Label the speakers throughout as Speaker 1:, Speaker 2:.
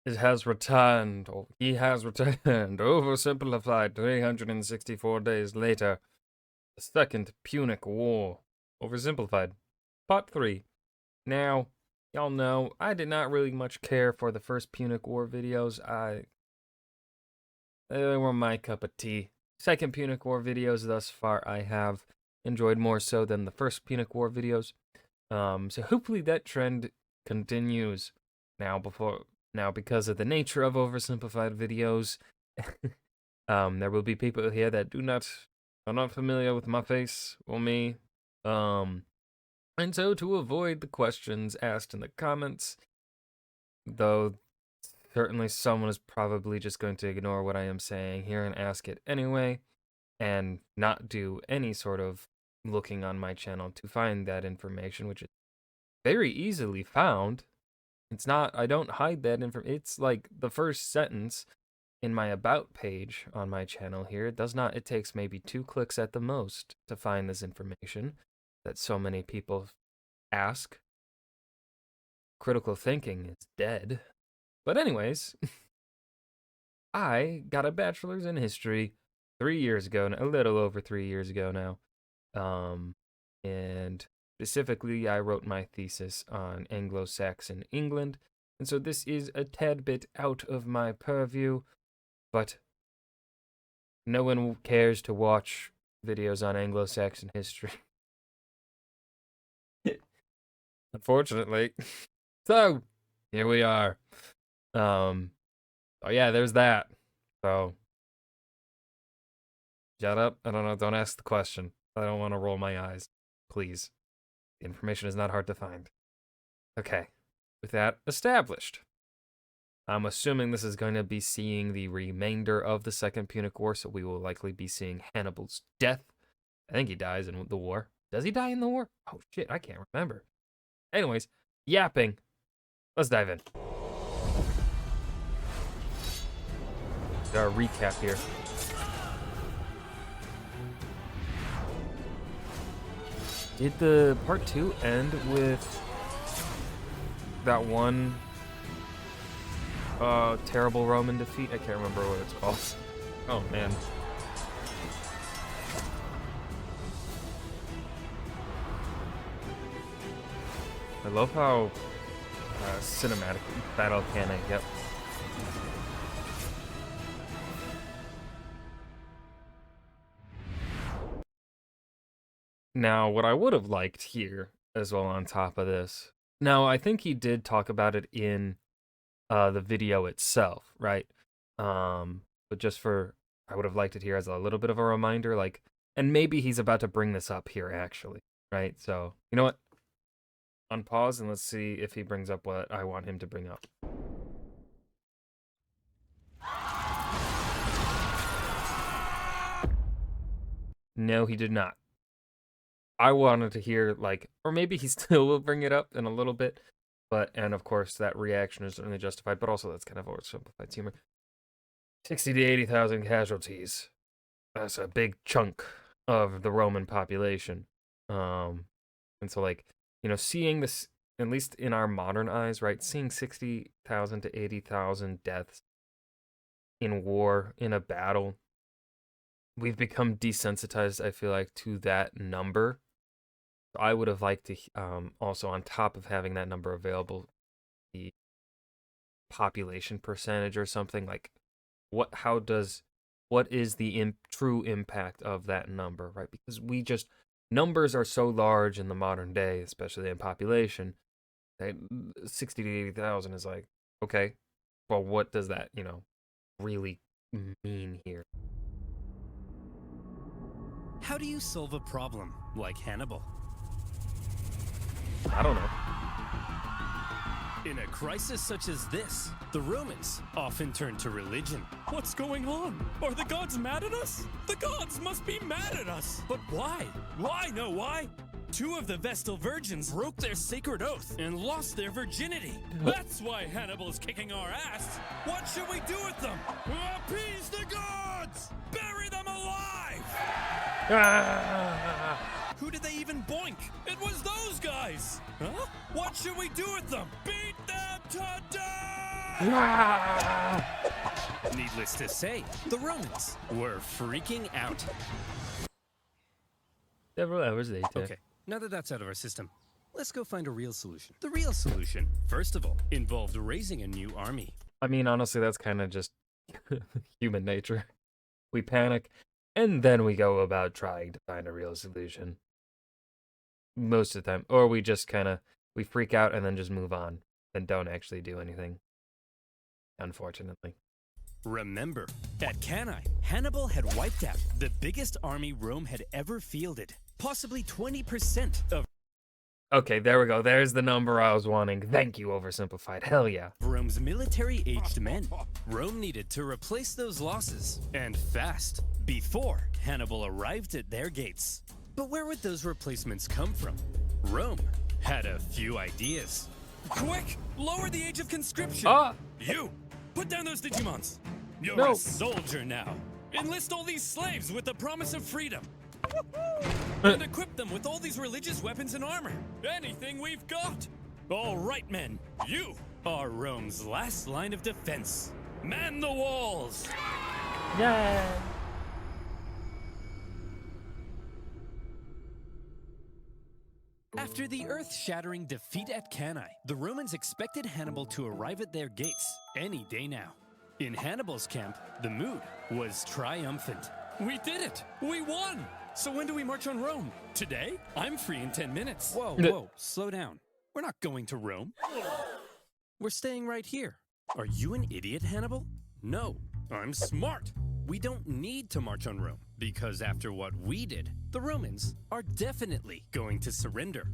Speaker 1: It has returned, or he has returned, oversimplified 364 days later. The Second Punic War. Oversimplified. Part 3. Now, y'all know, I did not really much care for the first Punic War videos. They were my cup of tea. Second Punic War videos thus far I have enjoyed more so than the first Punic War videos. So hopefully that trend continues. Now because of the nature of oversimplified videos, there will be people here that are not familiar with my face or me. And so to avoid the questions asked in the comments, though certainly someone is probably just going to ignore what I am saying here and ask it anyway, and not do any sort of looking on my channel to find that information, which is very easily found. It's not, I don't hide that information. It's like the first sentence in my about page on my channel here. It takes maybe 2 clicks at the most to find this information that so many people ask. Critical thinking is dead. But anyways, I got a bachelor's in history 3 years ago, a little over 3 years ago now. And specifically, I wrote my thesis on Anglo-Saxon England, and so this is a tad bit out of my purview, but no one cares to watch videos on Anglo-Saxon history. Unfortunately. So, here we are. Oh yeah, there's that. So, shut up. I don't know, don't ask the question. I don't want to roll my eyes. Please. The information is not hard to find. Okay, with that established, I'm assuming this is going to be seeing the remainder of the Second Punic War, so we will likely be seeing Hannibal's death. I think he dies in the war. Does he die in the war? Oh shit, I can't remember. Anyways, yapping. Let's dive in. Our recap here. Did the part 2 end with that one terrible Roman defeat? I can't remember what it's called. Oh man. I love how cinematic battle can I get. Now, what I would have liked here, as well on top of this, now I think he did talk about it in the video itself, right? But just I would have liked it here as a little bit of a reminder, like, and maybe he's about to bring this up here, actually, right? So, you know what? Unpause and let's see if he brings up what I want him to bring up. No, he did not. I wanted to hear, like, or maybe he still will bring it up in a little bit, but, and of course, that reaction is certainly justified, but also that's kind of oversimplified humor. 60 to 80,000 casualties. That's a big chunk of the Roman population. And so, like, you know, seeing this, at least in our modern eyes, right, seeing 60,000 to 80,000 deaths in war, in a battle, we've become desensitized, I feel like, to that number. I would have liked to, also on top of having that number available, the population percentage or something, like, what is the true impact of that number, right? Because numbers are so large in the modern day, especially in population, that 60 to 80,000 is like, okay, well, what does that, you know, really mean here?
Speaker 2: How do you solve a problem like Hannibal?
Speaker 1: I don't know.
Speaker 2: In a crisis such as this, the Romans often turn to religion. What's going on? Are the gods mad at us? The gods must be mad at us! But why? Why? No, why? 2 of the Vestal virgins broke their sacred oath and lost their virginity. That's why Hannibal's kicking our ass. What should we do with them? Appease the gods! Bury them alive! Who did they even boink? It was those guys! Huh? What should we do with them? Beat them to death! Needless to say, the Romans were freaking out.
Speaker 1: Several hours later.
Speaker 2: Okay, now that that's out of our system, let's go find a real solution. The real solution, first of all, involved raising a new army.
Speaker 1: I mean, honestly, that's kind of just human nature. We panic, and then we go about trying to find a real solution. Most of the time. Or we just we freak out and then just move on and don't actually do anything. Unfortunately.
Speaker 2: Remember, at Cannae, Hannibal had wiped out the biggest army Rome had ever fielded. Possibly 20% of
Speaker 1: Okay, there we go. There's the number I was wanting. Thank you, Oversimplified. Hell yeah.
Speaker 2: Rome's military-aged men. Rome needed to replace those losses, and fast, before Hannibal arrived at their gates. But where would those replacements come from? Rome had a few ideas. Quick! Lower the age of conscription! You! Put down those Digimons! You're a soldier now! Enlist all these slaves with the promise of freedom! And equip them with all these religious weapons and armor! Anything we've got! All right, men! You are Rome's last line of defense! Man the walls!
Speaker 1: Yeah.
Speaker 2: After the earth-shattering defeat at Cannae, the Romans expected Hannibal to arrive at their gates any day now. In Hannibal's camp, the mood was triumphant. We did it! We won! So when do we march on Rome? Today? I'm free in 10 minutes. Whoa, slow down. We're not going to Rome. We're staying right here. Are you an idiot, Hannibal? No, I'm smart. We don't need to march on Rome, because after what we did, the Romans are definitely going to surrender.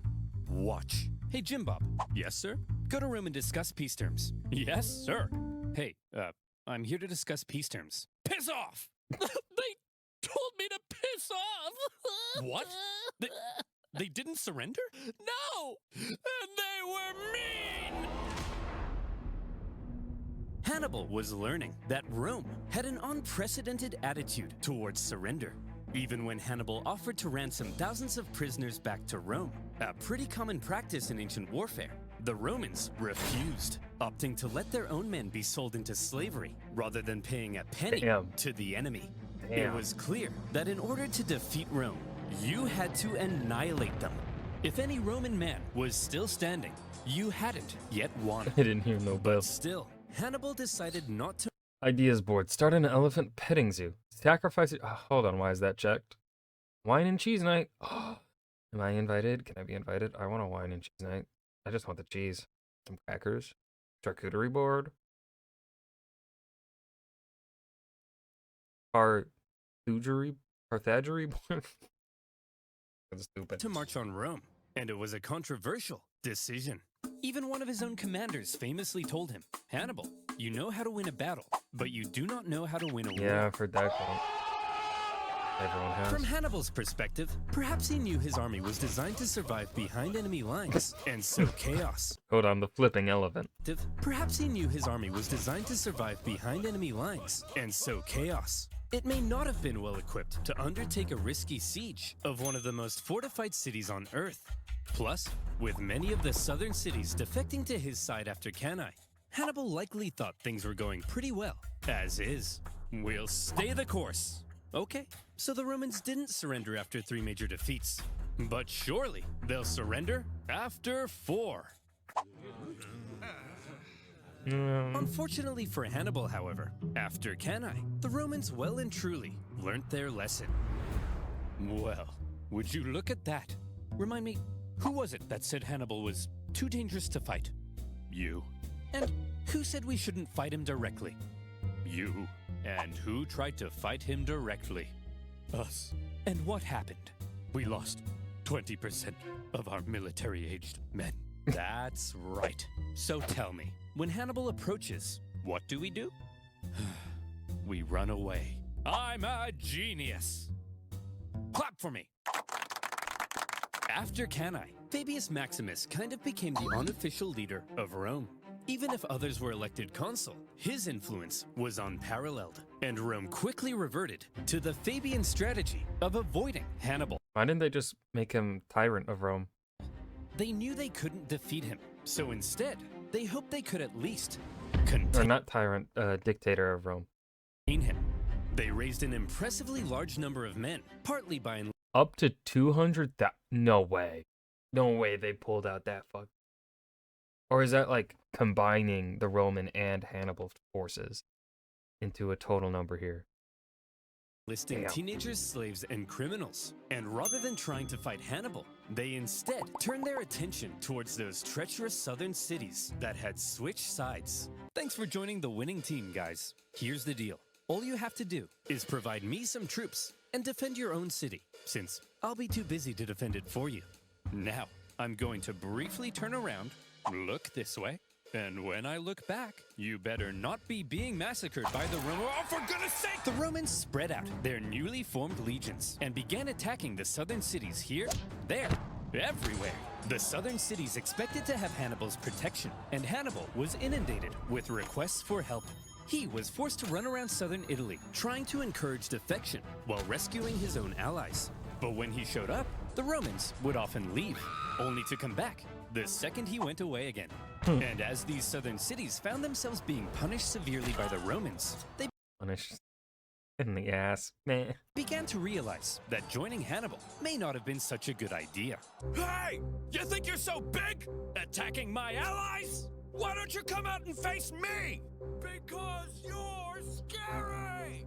Speaker 2: Watch. Hey, Jim Bob. Yes, sir? Go to Rome and discuss peace terms. Yes, sir. Hey, I'm here to discuss peace terms. Piss off! They told me to piss off! What? They didn't surrender? No! And they were mean! Hannibal was learning that Rome had an unprecedented attitude towards surrender. Even when Hannibal offered to ransom thousands of prisoners back to Rome, a pretty common practice in ancient warfare, the Romans refused, opting to let their own men be sold into slavery rather than paying a penny to the enemy. It was clear that in order to defeat Rome, you had to annihilate them. If any Roman man was still standing, you hadn't yet won.
Speaker 1: I didn't hear no bell.
Speaker 2: Still, Hannibal decided not to.
Speaker 1: Ideas board. Start an elephant petting zoo. Sacrifice it. Oh, hold on. Why is that checked? Wine and cheese night. Oh, am I invited? Can I be invited? I want a wine and cheese night. I just want the cheese. Some crackers. Charcuterie board. Carthagery board. That's stupid.
Speaker 2: To march on Rome, and it was a controversial decision. Even one of his own commanders famously told him, Hannibal, you know how to win a battle, but you do not know how to win a war.
Speaker 1: Yeah, I've heard that quote. Everyone has.
Speaker 2: From Hannibal's perspective, perhaps he knew his army was designed to survive behind enemy lines and sow chaos.
Speaker 1: Hold on, the flipping elephant.
Speaker 2: Perhaps he knew his army was designed to survive behind enemy lines and sow chaos. It may not have been well equipped to undertake a risky siege of one of the most fortified cities on Earth. Plus, with many of the southern cities defecting to his side after Cannae, Hannibal likely thought things were going pretty well. As is, we'll stay the course. Okay, so the Romans didn't surrender after 3 major defeats. But surely they'll surrender after 4. Unfortunately for Hannibal, however, after Cannae, the Romans well and truly learnt their lesson. Well, would you look at that? Remind me, who was it that said Hannibal was too dangerous to fight? You. And who said we shouldn't fight him directly? You. And who tried to fight him directly? Us. And what happened? We lost 20% of our military-aged men. That's right. So tell me, when Hannibal approaches, what do? We run away. I'm a genius. Clap for me. After Cannae, Fabius Maximus kind of became the unofficial leader of Rome. Even if others were elected consul, his influence was unparalleled, and Rome quickly reverted to the Fabian strategy of avoiding Hannibal.
Speaker 1: Why didn't they just make him tyrant of Rome?
Speaker 2: They knew they couldn't defeat him, so instead, they hoped they could at least
Speaker 1: Or not tyrant, dictator of Rome.
Speaker 2: him. They raised an impressively large number of men, partly by
Speaker 1: Up to 200,000. No way. No way they pulled out that fuck. Or is that like combining the Roman and Hannibal forces into a total number here?
Speaker 2: listing
Speaker 1: Damn.
Speaker 2: teenagers, slaves, and criminals. And rather than trying to fight Hannibal, they instead turned their attention towards those treacherous southern cities that had switched sides. Thanks for joining the winning team, guys. Here's the deal. All you have to do is provide me some troops and defend your own city, since I'll be too busy to defend it for you. Now, I'm going to briefly turn around, look this way, and when I look back, you better not be being massacred by the Romans. Oh, for goodness sake! The Romans spread out their newly formed legions and began attacking the southern cities here, there, everywhere. The southern cities expected to have Hannibal's protection, and Hannibal was inundated with requests for help. He was forced to run around southern Italy, trying to encourage defection while rescuing his own allies. But when he showed up, the Romans would often leave, only to come back the second he went away again. And as these southern cities found themselves being punished severely by the Romans, they
Speaker 1: Punished in the ass, man.
Speaker 2: began to realize that joining Hannibal may not have been such a good idea. Hey! You think you're so big? Attacking my allies? Why don't you come out and face me? Because you're scary!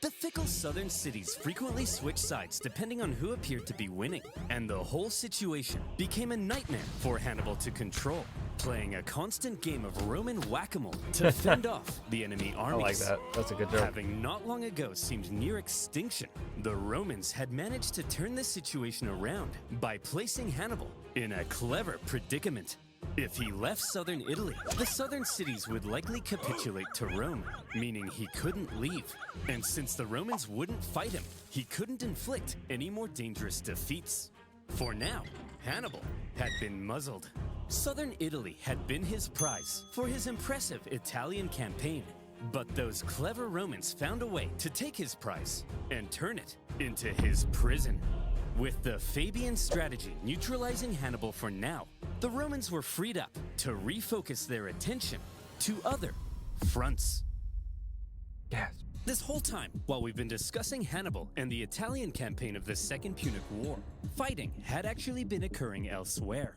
Speaker 2: The fickle southern cities frequently switched sides depending on who appeared to be winning, and the whole situation became a nightmare for Hannibal to control, playing a constant game of Roman whack-a-mole to fend off the enemy
Speaker 1: I like
Speaker 2: armies.
Speaker 1: that. That's a good joke.
Speaker 2: Having not long ago seemed near extinction, the Romans had managed to turn the situation around by placing Hannibal in a clever predicament. If he left southern Italy, the southern cities would likely capitulate to Rome, meaning he couldn't leave. And since the Romans wouldn't fight him, he couldn't inflict any more dangerous defeats. For now, Hannibal had been muzzled. Southern Italy had been his prize for his impressive Italian campaign. But those clever Romans found a way to take his prize and turn it into his prison. With the Fabian strategy neutralizing Hannibal for now, the Romans were freed up to refocus their attention to other fronts.
Speaker 1: Yes.
Speaker 2: This whole time, while we've been discussing Hannibal and the Italian campaign of the Second Punic War, fighting had actually been occurring elsewhere.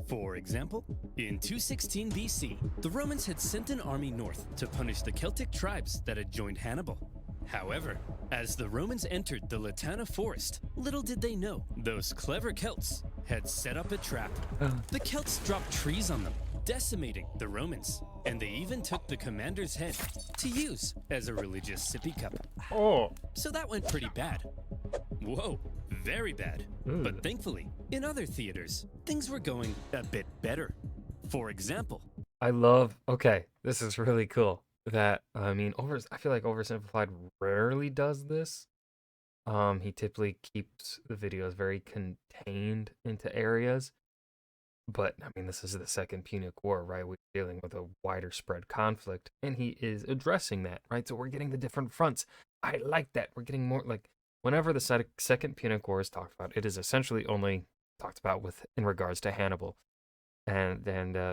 Speaker 2: For example, in 216 BC, the Romans had sent an army north to punish the Celtic tribes that had joined Hannibal. However, as the Romans entered the Latana forest, little did they know those clever Celts had set up a trap. The Celts dropped trees on them, decimating the Romans, and they even took the commander's head to use as a religious sippy cup.
Speaker 1: Oh.
Speaker 2: So that went pretty bad. Whoa, very bad. But thankfully, in other theaters, things were going a bit better. For example,
Speaker 1: I love. Okay, this is really cool. That I feel like OverSimplified rarely does this. He typically keeps the videos very contained into areas. But I mean, this is the Second Punic War, right? We're dealing with a wider spread conflict, and he is addressing that, right? So we're getting the different fronts. I like that. We're getting more like whenever the Second Punic War is talked about, it is essentially only talked about in regards to Hannibal and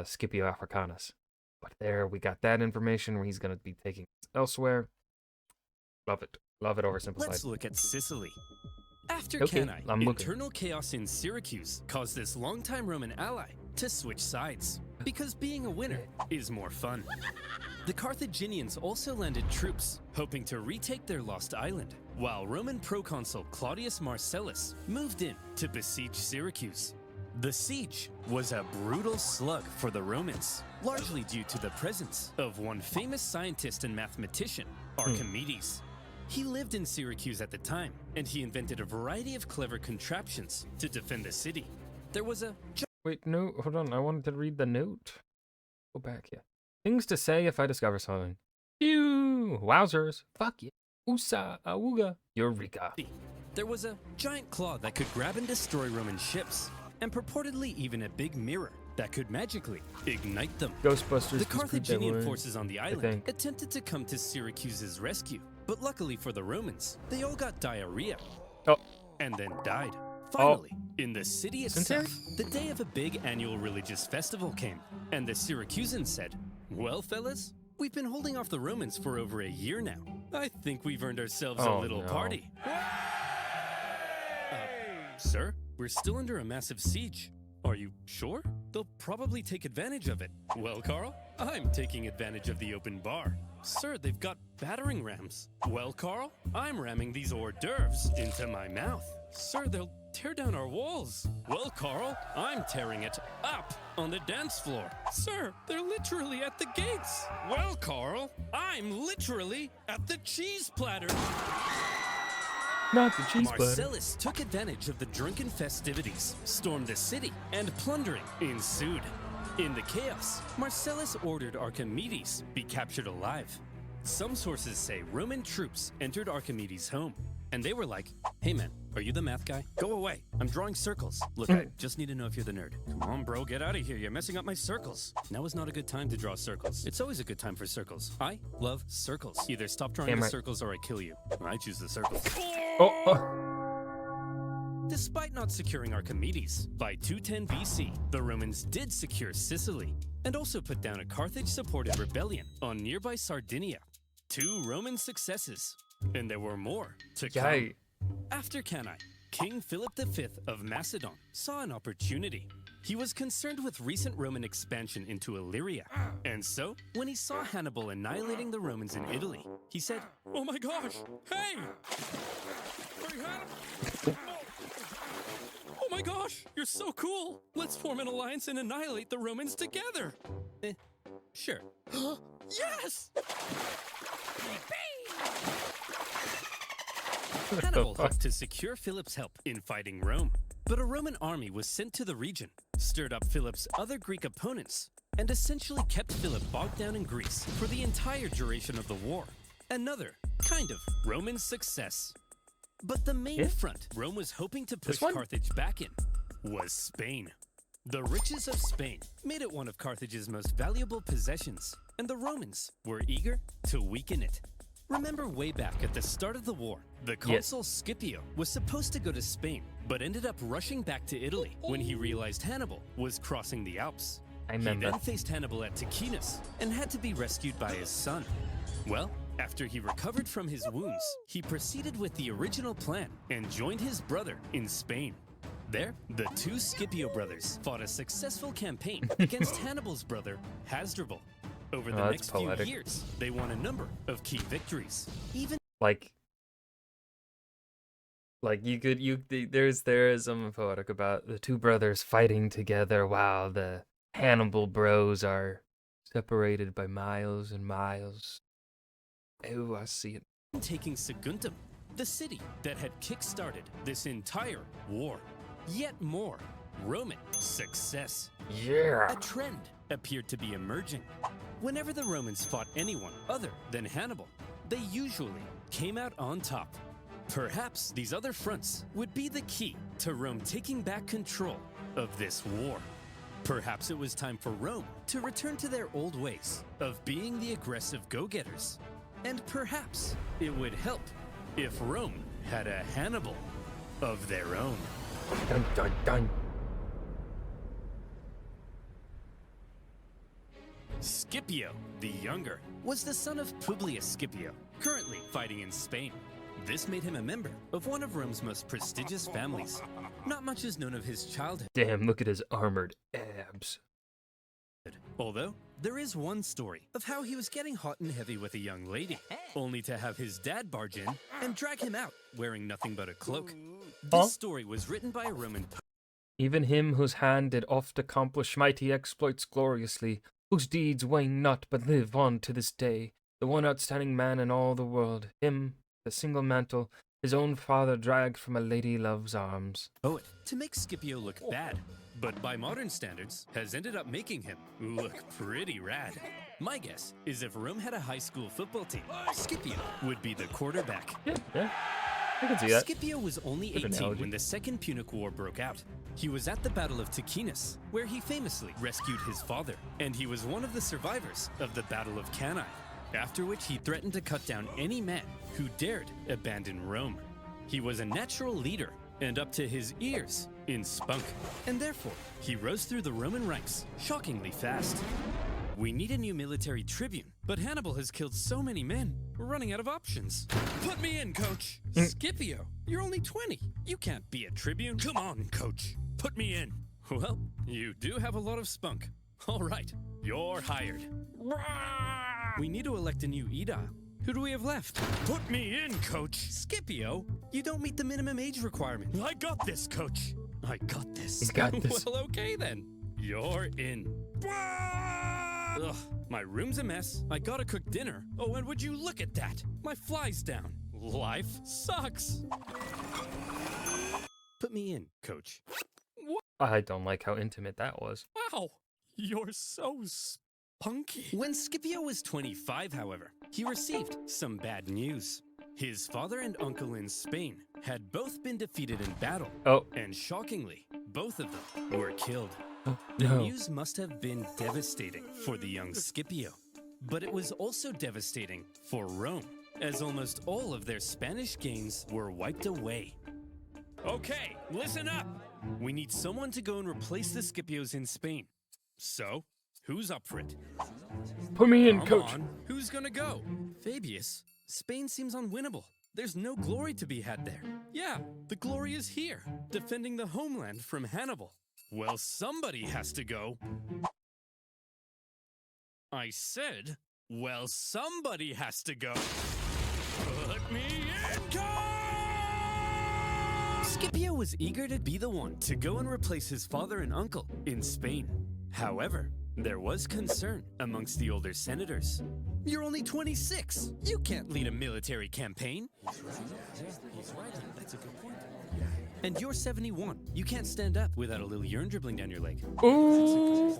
Speaker 1: Scipio Africanus. But there we got that information where he's going to be taking us elsewhere. Love it. Love it, OverSimplified.
Speaker 2: let's look at Sicily. After
Speaker 1: Okay,
Speaker 2: Cannae,
Speaker 1: I'm looking.
Speaker 2: internal chaos in Syracuse caused this longtime Roman ally to switch sides, because being a winner is more fun. The Carthaginians also landed troops, hoping to retake their lost island, while Roman proconsul Claudius Marcellus moved in to besiege Syracuse. The siege was a brutal slug for the Romans, largely due to the presence of one famous scientist and mathematician, Archimedes. He lived in Syracuse at the time, and he invented a variety of clever contraptions to defend the city. There was a
Speaker 1: Wait, no, hold on. I wanted to read the note. Go back here. Things to say if I discover something. Ew, wowzers. Fuck yeah. Usa, awuga, eureka.
Speaker 2: There was a giant claw that could grab and destroy Roman ships, and purportedly even a big mirror that could magically ignite them.
Speaker 1: Ghostbusters.
Speaker 2: The Carthaginian
Speaker 1: Deadline,
Speaker 2: forces on the
Speaker 1: I
Speaker 2: island
Speaker 1: think.
Speaker 2: attempted to come to Syracuse's rescue, but luckily for the Romans, they all got diarrhea
Speaker 1: Oh,
Speaker 2: and then died. Finally, in the city
Speaker 1: Dysentery?
Speaker 2: itself, the day of a big annual religious festival came, and the Syracusans said, Well, fellas, we've been holding off the Romans for over a year now. I think we've earned ourselves a
Speaker 1: Oh,
Speaker 2: little
Speaker 1: no.
Speaker 2: party. Sir, we're still under a massive siege. Are you sure? They'll probably take advantage of it. Well, Carl, I'm taking advantage of the open bar. Sir, they've got battering rams. Well, Carl, I'm ramming these hors d'oeuvres into my mouth. Sir, they'll tear down our walls. Well, Carl, I'm tearing it up on the dance floor. Sir, they're literally at the gates. Well, Carl, I'm literally at the cheese platter.
Speaker 1: Not the cheese platter.
Speaker 2: Marcellus took advantage of the drunken festivities, stormed the city, and plundering ensued. In the chaos, Marcellus ordered Archimedes be captured alive. Some sources say Roman troops entered Archimedes' home, and they were like, "Hey man, are you the math guy? Go away, I'm drawing circles. Look, I just need to know if you're the nerd. Come on bro, get out of here, you're messing up my circles." Now is not a good time to draw circles. It's always a good time for circles. I love circles. Either stop drawing
Speaker 1: Damn
Speaker 2: the
Speaker 1: right.
Speaker 2: circles or I kill you. I choose the circles.
Speaker 1: Oh.
Speaker 2: Despite not securing Archimedes, by 210 BC, the Romans did secure Sicily and also put down a Carthage-supported rebellion on nearby Sardinia. 2 Roman successes, and there were more to come.
Speaker 1: Yay.
Speaker 2: After Cannae, King Philip V of Macedon saw an opportunity. He was concerned with recent Roman expansion into Illyria, and so, when he saw Hannibal annihilating the Romans in Italy, he said, "Oh my gosh, hey! Hey, Hannibal! Oh my gosh, you're so cool! Let's form an alliance and annihilate the Romans together!" Sure. Yes! Hannibal hoped to secure Philip's help in fighting Rome, but a Roman army was sent to the region, stirred up Philip's other Greek opponents, and essentially kept Philip bogged down in Greece for the entire duration of the war. Another kind of Roman success. But the main front Rome was hoping to push
Speaker 1: This one?
Speaker 2: Carthage back in was Spain. The riches of Spain made it one of Carthage's most valuable possessions, and the Romans were eager to weaken it. Remember way back at the start of the war, the consul Scipio was supposed to go to Spain, but ended up rushing back to Italy when he realized Hannibal was crossing the Alps.
Speaker 1: I
Speaker 2: He
Speaker 1: remember.
Speaker 2: then faced Hannibal at Ticinus and had to be rescued by his son. Well, after he recovered from his wounds, he proceeded with the original plan and joined his brother in Spain. There, the 2 Scipio brothers fought a successful campaign against Hannibal's brother, Hasdrubal. Over the
Speaker 1: Oh, that's
Speaker 2: next few
Speaker 1: poetic.
Speaker 2: years, they won a number of key victories. Even
Speaker 1: Like there is something poetic about the 2 brothers fighting together while the Hannibal bros are separated by miles and miles. Oh, I see it.
Speaker 2: taking Saguntum, the city that had kick-started this entire war. Yet more Roman success.
Speaker 1: Yeah.
Speaker 2: A trend appeared to be emerging. Whenever the Romans fought anyone other than Hannibal, they usually came out on top. Perhaps these other fronts would be the key to Rome taking back control of this war. Perhaps it was time for Rome to return to their old ways of being the aggressive go-getters. And perhaps it would help if Rome had a Hannibal of their own.
Speaker 1: Dun dun dun.
Speaker 2: Scipio, the younger, was the son of Publius Scipio, currently fighting in Spain. This made him a member of one of Rome's most prestigious families. Not much is known of his childhood,
Speaker 1: Damn, look at his armored abs.
Speaker 2: although there is one story of how he was getting hot and heavy with a young lady, only to have his dad barge in and drag him out wearing nothing but a cloak.
Speaker 1: Huh?
Speaker 2: This story was written by a Roman
Speaker 1: Even him whose hand did oft accomplish mighty exploits gloriously, whose deeds wane not but live on to this day, the one outstanding man in all the world, him, the single mantle, his own father dragged from a lady love's arms.
Speaker 2: poet to make Scipio look bad, but by modern standards has ended up making him look pretty rad. My guess is if Rome had a high school football team, Scipio would be the quarterback.
Speaker 1: Yeah, I can see that.
Speaker 2: Scipio was only
Speaker 1: Good
Speaker 2: 18
Speaker 1: analogy.
Speaker 2: when the Second Punic War broke out. He was at the Battle of Ticinus, where he famously rescued his father, and he was one of the survivors of the Battle of Cannae, after which he threatened to cut down any man who dared abandon Rome. He was a natural leader and up to his ears in spunk, and therefore he rose through the Roman ranks shockingly fast. We need a new military tribune, but Hannibal has killed so many men, we're running out of options. Put me in, coach. Scipio, you're only 20. You can't be a tribune. Come on, coach. Put me in. Well, you do have a lot of spunk. All right, you're hired. We need to elect a new Edile. Who do we have left? Put me in, coach. Scipio, you don't meet the minimum age requirement. I got this, coach. I got this.
Speaker 1: He's got this.
Speaker 2: Well, okay then. You're in. Ugh, my room's a mess. I gotta cook dinner. Oh, and would you look at that? My fly's down. Life sucks. Put me in, coach.
Speaker 1: I don't like how intimate that was.
Speaker 2: Wow, you're so spunky. When Scipio was 25, however, he received some bad news. His father and uncle in Spain had both been defeated in battle.
Speaker 1: Oh.
Speaker 2: And shockingly, both of them were killed. The
Speaker 1: No.
Speaker 2: news must have been devastating for the young Scipio. But it was also devastating for Rome, as almost all of their Spanish gains were wiped away. Okay, listen up! We need someone to go and replace the Scipios in Spain. So, who's up for it?
Speaker 1: Put me in,
Speaker 2: Come
Speaker 1: coach.
Speaker 2: on, who's gonna go? Fabius, Spain seems unwinnable. There's no glory to be had there. Yeah, the glory is here, defending the homeland from Hannibal. Well, somebody has to go. I said, well, somebody has to go. Put me in, coach! Scipio was eager to be the one to go and replace his father and uncle in Spain. However, there was concern amongst the older senators. You're only 26. You can't lead a military campaign. He's right. That's a good point. And you're 71. You can't stand up without a little urine dribbling down your leg.
Speaker 1: Ooh.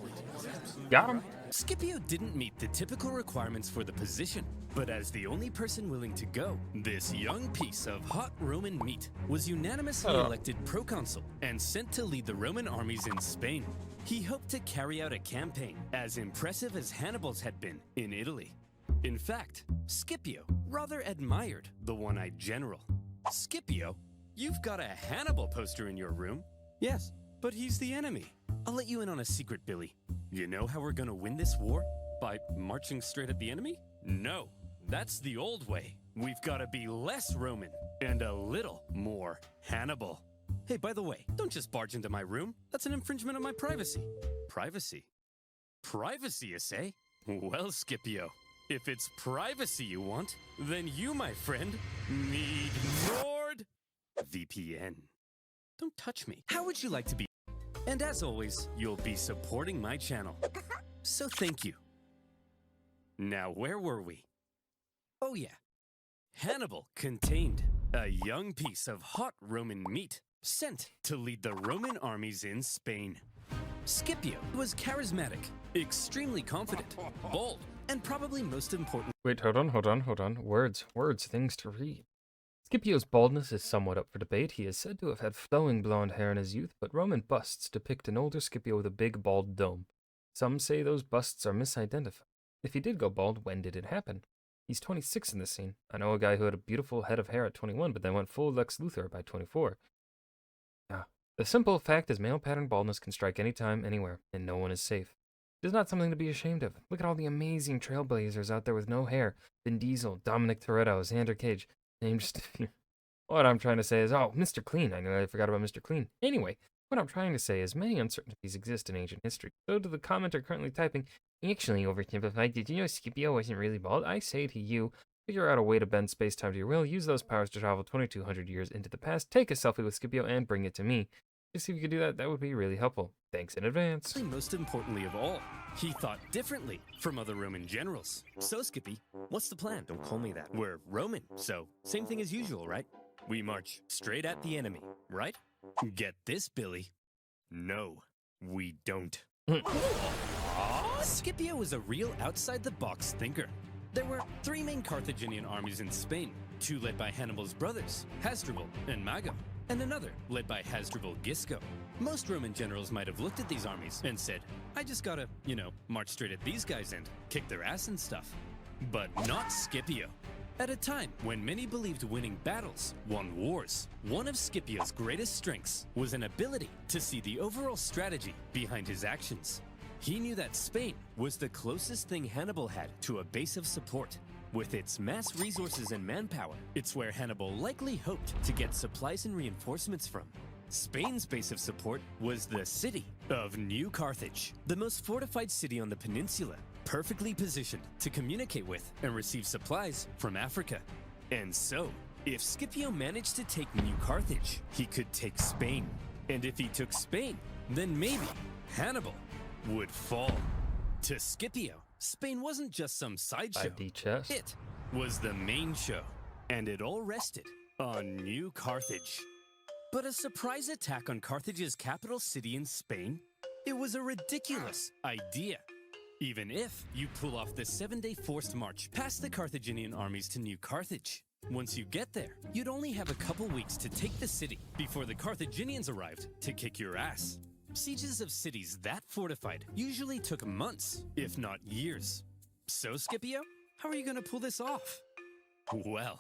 Speaker 1: Got him.
Speaker 2: Scipio didn't meet the typical requirements for the position, but as the only person willing to go, this young piece of hot Roman meat was unanimously elected proconsul and sent to lead the Roman armies in Spain. He hoped to carry out a campaign as impressive as Hannibal's had been in Italy. In fact, Scipio rather admired the one-eyed general. Scipio, you've got a Hannibal poster in your room. Yes, but he's the enemy. I'll let you in on a secret, Billy. You know how we're gonna win this war? By marching straight at the enemy? No, that's the old way. We've gotta be less Roman and a little more Hannibal. Hey, by the way, don't just barge into my room. That's an infringement of my privacy. Privacy? Privacy, you say? Well, Scipio, if it's privacy you want, then you, my friend, need NordVPN. Don't touch me. How would you like to be? And as always, you'll be supporting my channel. So thank you. Now, where were we? Oh yeah. Hannibal contained a young piece of hot Roman meat sent to lead the Roman armies in Spain. Scipio was charismatic, extremely confident, bold, and probably most important.
Speaker 1: Wait, hold on. Words, things to read. Scipio's baldness is somewhat up for debate. He is said to have had flowing blonde hair in his youth, but Roman busts depict an older Scipio with a big bald dome. Some say those busts are misidentified. If he did go bald, when did it happen? He's 26 in this scene. I know a guy who had a beautiful head of hair at 21, but then went full Lex Luthor by 24. Yeah. The simple fact is male pattern baldness can strike anytime, anywhere, and no one is safe. It is not something to be ashamed of. Look at all the amazing trailblazers out there with no hair. Vin Diesel, Dominic Toretto, Xander Cage. Named just a few. What I'm trying to say is, oh, Mr. Clean. I know I forgot about Mr. Clean. Anyway, what I'm trying to say is many uncertainties exist in ancient history. So to the commenter currently typing, actually oversimplified, did you know Scipio wasn't really bald? I say to you, figure out a way to bend space-time to your will, use those powers to travel 2,200 years into the past, take a selfie with Scipio, and bring it to me. Just if you could do that, that would be really helpful. Thanks in advance.
Speaker 2: Most importantly of all, he thought differently from other Roman generals. So, Skippy, what's the plan? Don't call me that. We're Roman, so same thing as usual, right? We march straight at the enemy, right? Get this, Billy. No, we don't. Scipio was a real outside-the-box thinker. There were 3 main Carthaginian armies in Spain, 2 led by Hannibal's brothers, Hasdrubal and Mago, and another led by Hasdrubal Gisco. Most Roman generals might have looked at these armies and said, I just gotta, march straight at these guys and kick their ass and stuff. But not Scipio. At a time when many believed winning battles won wars, one of Scipio's greatest strengths was an ability to see the overall strategy behind his actions. He knew that Spain was the closest thing Hannibal had to a base of support. With its mass resources and manpower, it's where Hannibal likely hoped to get supplies and reinforcements from. Spain's base of support was the city of New Carthage, the most fortified city on the peninsula, perfectly positioned to communicate with and receive supplies from Africa. And so, if Scipio managed to take New Carthage, he could take Spain. And if he took Spain, then maybe Hannibal would fall. To Scipio, Spain wasn't just some sideshow.
Speaker 1: 5D chess.
Speaker 2: It was the main show, and it all rested on New Carthage. But a surprise attack on Carthage's capital city in Spain? It was a ridiculous idea. Even if you pull off the 7-day forced march past the Carthaginian armies to New Carthage. Once you get there, you'd only have a couple weeks to take the city before the Carthaginians arrived to kick your ass. Sieges of cities that fortified usually took months, if not years. So, Scipio, how are you going to pull this off? Well,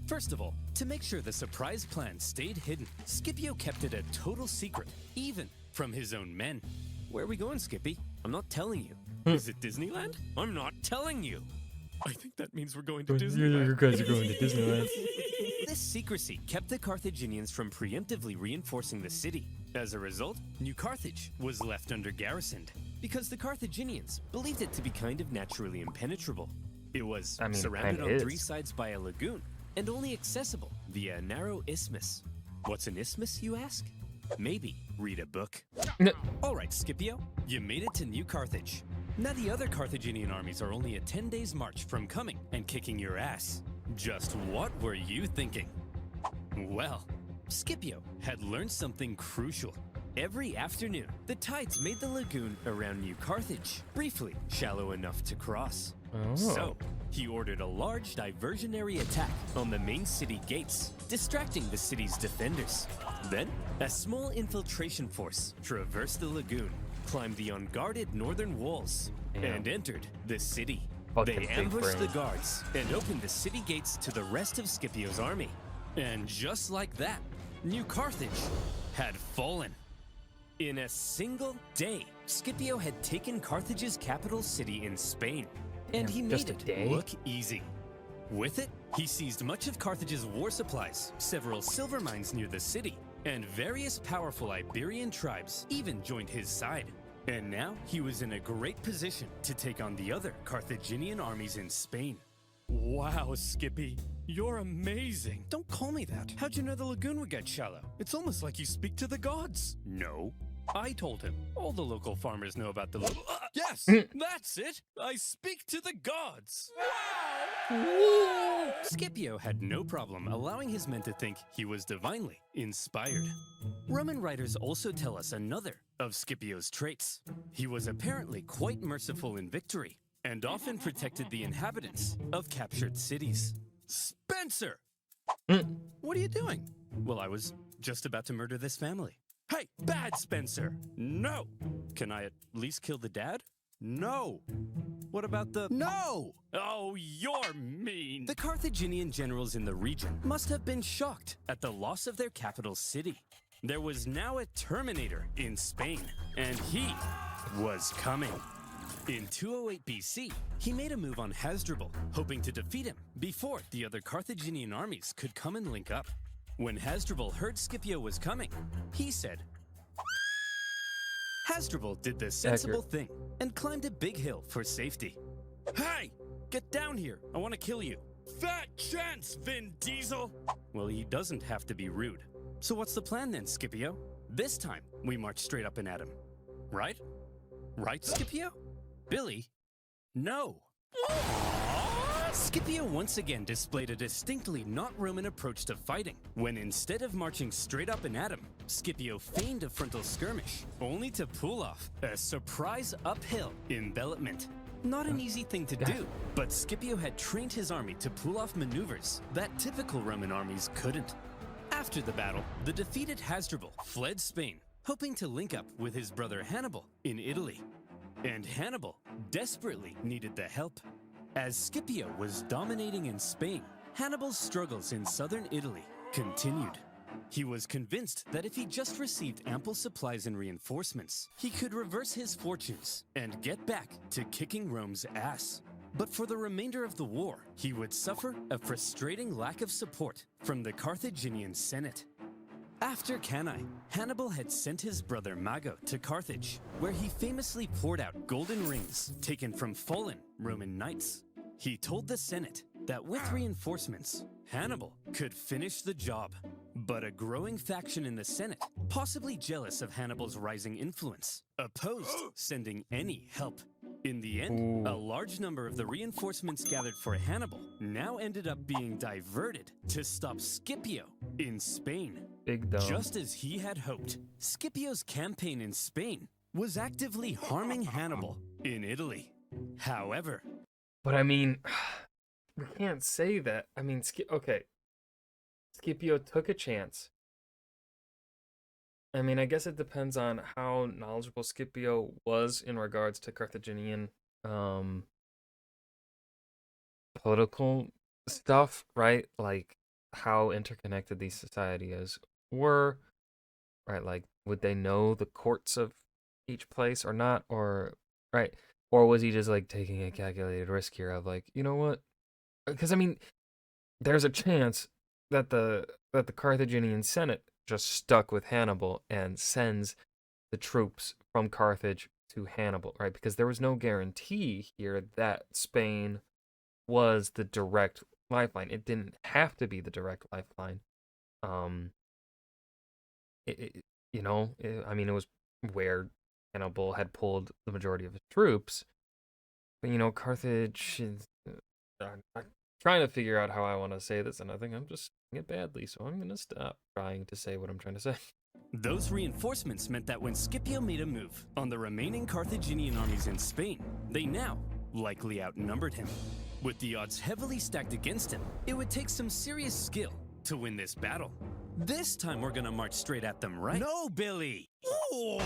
Speaker 2: first of all, to make sure the surprise plan stayed hidden, Scipio kept it a total secret, even from his own men. Where are we going, Skippy? I'm not telling you. Is it Disneyland? I'm not telling you. I think that means we're going to Disneyland.
Speaker 1: You guys are going to Disneyland.
Speaker 2: This secrecy kept the Carthaginians from preemptively reinforcing the city. As a result, New Carthage was left under garrisoned, because the Carthaginians believed it to be kind of naturally impenetrable. It was surrounded on 3 sides by a lagoon, and only accessible via a narrow isthmus. What's an isthmus, you ask? Maybe read a book. All right, Scipio, you made it to New Carthage. Now the other Carthaginian armies are only a 10 days march from coming and kicking your ass. Just what were you thinking? Well, Scipio had learned something crucial. Every afternoon, the tides made the lagoon around New Carthage briefly shallow enough to cross.
Speaker 1: Oh.
Speaker 2: So, he ordered a large diversionary attack on the main city gates, distracting the city's defenders. Then, a small infiltration force traversed the lagoon, climbed the unguarded northern walls, and entered the city. They ambushed the guards and opened the city gates to the rest of Scipio's army. And just like that, New Carthage had fallen. In a single day, Scipio had taken Carthage's capital city in Spain, and he made it look easy. With it, he seized much of Carthage's war supplies, several silver mines near the city, and various powerful Iberian tribes even joined his side. And now he was in a great position to take on the other Carthaginian armies in Spain. Wow, Skippy, you're amazing. Don't call me that. How'd you know the lagoon would get shallow? It's almost like you speak to the gods. No, I told him. All the local farmers know about the yes, that's it. I speak to the gods. Scipio had no problem allowing his men to think he was divinely inspired. Roman writers also tell us another of Scipio's traits. He was apparently quite merciful in victory and often protected the inhabitants of captured cities. Spencer! What are you doing? Well, I was just about to murder this family. Hey, bad Spencer! No! Can I at least kill the dad? No! What about the... No! Oh, you're mean! The Carthaginian generals in the region must have been shocked at the loss of their capital city. There was now a Terminator in Spain, and he was coming. In 208 BC, he made a move on Hasdrubal, hoping to defeat him before the other Carthaginian armies could come and link up. When Hasdrubal heard Scipio was coming, he said, Hasdrubal did the sensible thing and climbed a big hill for safety. Hey, get down here. I want to kill you. Fat chance, Vin Diesel. Well, he doesn't have to be rude. So what's the plan then, Scipio? This time, we march straight up and at him. Right? Right, Scipio? Billy? No. Scipio once again displayed a distinctly not Roman approach to fighting, when instead of marching straight up and at him, Scipio feigned a frontal skirmish, only to pull off a surprise uphill envelopment. Not an easy thing to do, but Scipio had trained his army to pull off maneuvers that typical Roman armies couldn't. After the battle, the defeated Hasdrubal fled Spain, hoping to link up with his brother Hannibal in Italy. And Hannibal desperately needed the help. As Scipio was dominating in Spain, Hannibal's struggles in southern Italy continued. He was convinced that if he just received ample supplies and reinforcements, he could reverse his fortunes and get back to kicking Rome's ass. But for the remainder of the war, he would suffer a frustrating lack of support from the Carthaginian Senate. After Cannae, Hannibal had sent his brother Mago to Carthage, where he famously poured out golden rings taken from fallen Roman knights. He told the Senate that with reinforcements, Hannibal could finish the job. But a growing faction in the Senate, possibly jealous of Hannibal's rising influence, opposed sending any help. In the end, a large number of the reinforcements gathered for Hannibal now ended up being diverted to stop Scipio in Spain.
Speaker 1: Big dumb.
Speaker 2: Just as he had hoped, Scipio's campaign in Spain was actively harming Hannibal in Italy. However,
Speaker 1: But I mean, we can't say that. I mean, okay. Scipio took a chance. I mean, I guess it depends on how knowledgeable Scipio was in regards to Carthaginian political stuff, right? Like how interconnected these societies were, right? Like, would they know the courts of each place or not? Or, right? Or was he just like taking a calculated risk here of like, you know what? Because I mean, there's a chance that the Carthaginian Senate just stuck with Hannibal and sends the troops from Carthage to Hannibal, right? Because there was no guarantee here that Spain was the direct lifeline. It didn't have to be the direct lifeline. I mean, it was where Hannibal had pulled the majority of his troops. But, you know, Carthage is... I'm trying to figure out how I want to say this, and I think I'm just saying it badly, so I'm going to stop trying to say what I'm trying to say.
Speaker 2: those reinforcements meant that when Scipio made a move on the remaining Carthaginian armies in Spain, they now likely outnumbered him. With the odds heavily stacked against him, it would take some serious skill to win this battle. This time we're gonna march straight at them, right? No, Billy! Ooh.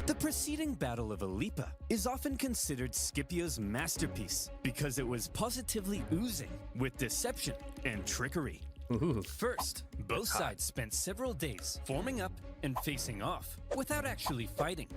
Speaker 2: The preceding Battle of Ilipa is often considered Scipio's masterpiece because it was positively oozing with deception and trickery.
Speaker 1: Ooh.
Speaker 2: First, both sides spent several days forming up and facing off without actually fighting.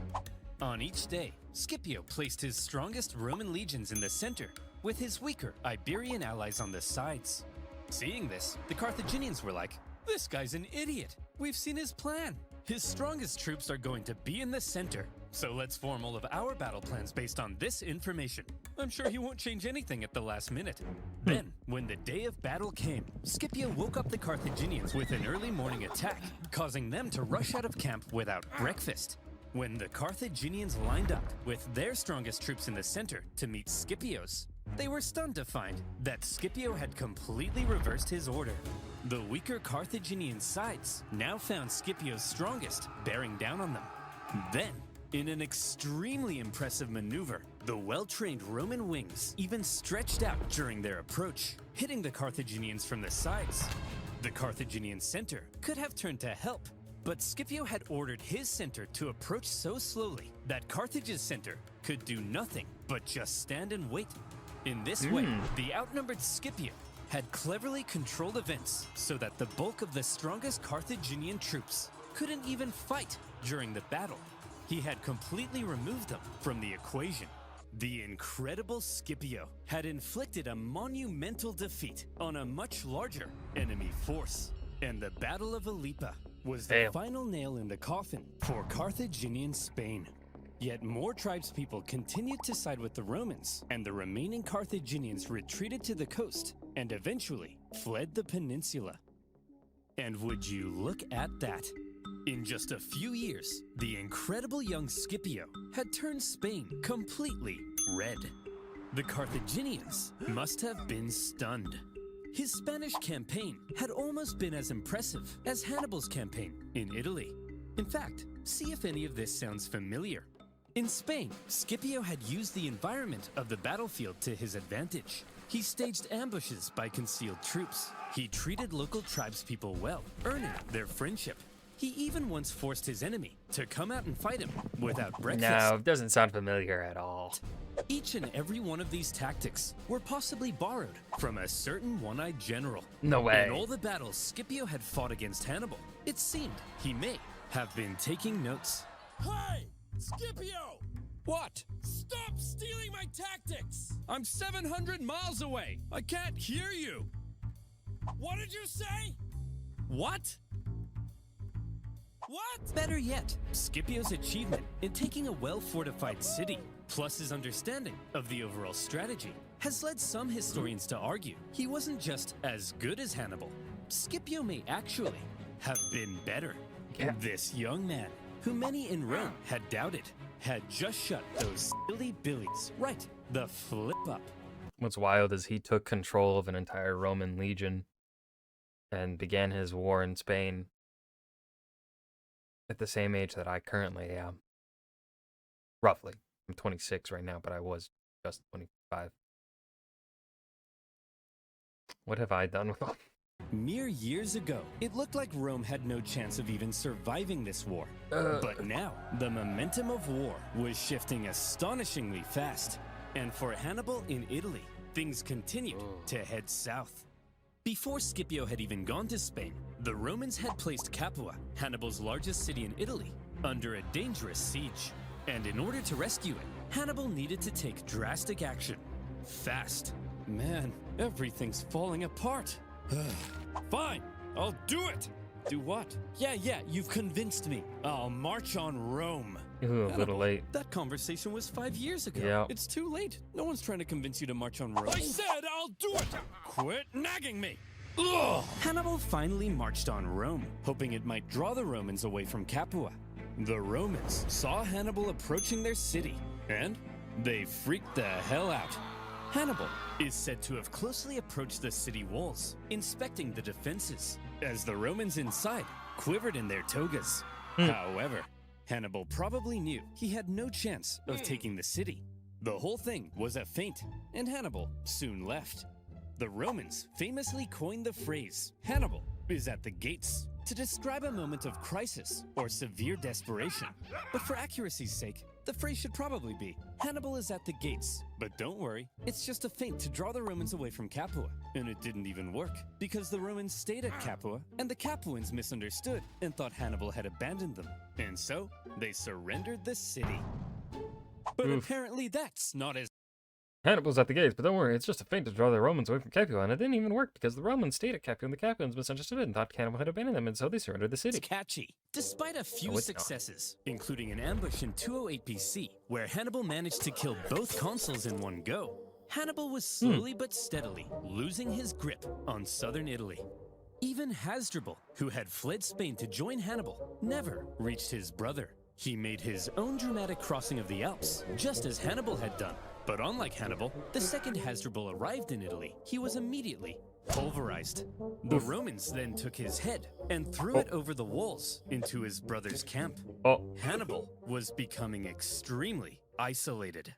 Speaker 2: On each day, Scipio placed his strongest Roman legions in the center with his weaker Iberian allies on the sides. Seeing this, the Carthaginians were like, "This guy's an idiot. We've seen his plan. His strongest troops are going to be in the center. So let's form all of our battle plans based on this information. I'm sure he won't change anything at the last minute." Then, when the day of battle came, Scipio woke up the Carthaginians with an early morning attack, causing them to rush out of camp without breakfast. When the Carthaginians lined up with their strongest troops in the center to meet Scipio's, they were stunned to find that Scipio had completely reversed his order. The weaker Carthaginian sides now found Scipio's strongest bearing down on them. Then, in an extremely impressive maneuver, the well-trained Roman wings even stretched out during their approach, hitting the Carthaginians from the sides. The Carthaginian center could have turned to help, but Scipio had ordered his center to approach so slowly that Carthage's center could do nothing but just stand and wait. In this way, the outnumbered Scipio had cleverly controlled events so that the bulk of the strongest Carthaginian troops couldn't even fight during the battle. He had completely removed them from the equation. The incredible Scipio had inflicted a monumental defeat on a much larger enemy force. And the Battle of Ilipa was the final nail in the coffin for Carthaginian Spain. Yet more tribespeople continued to side with the Romans, and the remaining Carthaginians retreated to the coast and eventually fled the peninsula. And would you look at that? In just a few years, the incredible young Scipio had turned Spain completely red. The Carthaginians must have been stunned. His Spanish campaign had almost been as impressive as Hannibal's campaign in Italy. In fact, see if any of this sounds familiar. In Spain, Scipio had used the environment of the battlefield to his advantage. He staged ambushes by concealed troops. He treated local tribespeople well, earning their friendship. He even once forced his enemy to come out and fight him without breakfast.
Speaker 1: No, it doesn't sound familiar at all.
Speaker 2: Each and every one of these tactics were possibly borrowed from a certain one-eyed general.
Speaker 1: No way.
Speaker 2: In all the battles Scipio had fought against Hannibal, it seemed he may have been taking notes.
Speaker 3: Hey! Scipio!
Speaker 2: What?
Speaker 3: Stop stealing my tactics!
Speaker 2: I'm 700 miles away. I can't hear you.
Speaker 3: What did you say?
Speaker 2: What?
Speaker 3: What?
Speaker 2: Better yet, Scipio's achievement in taking a well-fortified city, plus his understanding of the overall strategy, has led some historians to argue he wasn't just as good as Hannibal. Scipio may actually have been better.
Speaker 1: Yeah.
Speaker 2: This young man, who many in Rome had doubted, had just shut those silly billies right the flip up.
Speaker 1: What's wild is he took control of an entire Roman legion and began his war in Spain at the same age that I currently am. Roughly. I'm 26 right now, but I was just 25. What have I done with all?
Speaker 2: Mere years ago, it looked like Rome had no chance of even surviving this war. But now, the momentum of war was shifting astonishingly fast. And for Hannibal in Italy, things continued to head south. Before Scipio had even gone to Spain, the Romans had placed Capua, Hannibal's largest city in Italy, under a dangerous siege. And in order to rescue it, Hannibal needed to take drastic action. Fast. Man, everything's falling apart. Fine, I'll do it. Do what? Yeah, you've convinced me. I'll march on Rome.
Speaker 1: Ooh, a little late.
Speaker 2: That conversation was 5 years ago.
Speaker 1: Yeah.
Speaker 2: It's too late. No one's trying to convince you to march on Rome.
Speaker 3: I said I'll do it!
Speaker 2: Quit nagging me! Ugh. Hannibal finally marched on Rome, hoping it might draw the Romans away from Capua. The Romans saw Hannibal approaching their city, and they freaked the hell out. Hannibal is said to have closely approached the city walls, inspecting the defenses, as the Romans inside quivered in their togas. However, Hannibal probably knew he had no chance of taking the city. The whole thing was a feint, and Hannibal soon left. The Romans famously coined the phrase, "Hannibal is at the gates," to describe a moment of crisis or severe desperation. But for accuracy's sake, the phrase should probably be, "Hannibal is at the gates." But don't worry, it's just a feint to draw the Romans away from Capua. And it didn't even work, because the Romans stayed at Capua, and the Capuans misunderstood and thought Hannibal had abandoned them. And so, they surrendered the city. But apparently that's not as
Speaker 1: Hannibal's at the gates, but don't worry, it's just a feint to draw the Romans away from Capua, and it didn't even work because the Romans stayed at Capua and the Capuans misunderstood it and thought Hannibal had abandoned them, and so they surrendered the city.
Speaker 2: catchy. Despite a few
Speaker 1: No, it's not.
Speaker 2: successes, including an ambush in 208 BC, where Hannibal managed to kill both consuls in one go, Hannibal was slowly but steadily losing his grip on southern Italy. Even Hasdrubal, who had fled Spain to join Hannibal, never reached his brother. He made his own dramatic crossing of the Alps, just as Hannibal had done. But unlike Hannibal, the second Hasdrubal arrived in Italy, he was immediately pulverized. The Romans then took his head and threw it over the walls into his brother's camp. Hannibal was becoming extremely isolated.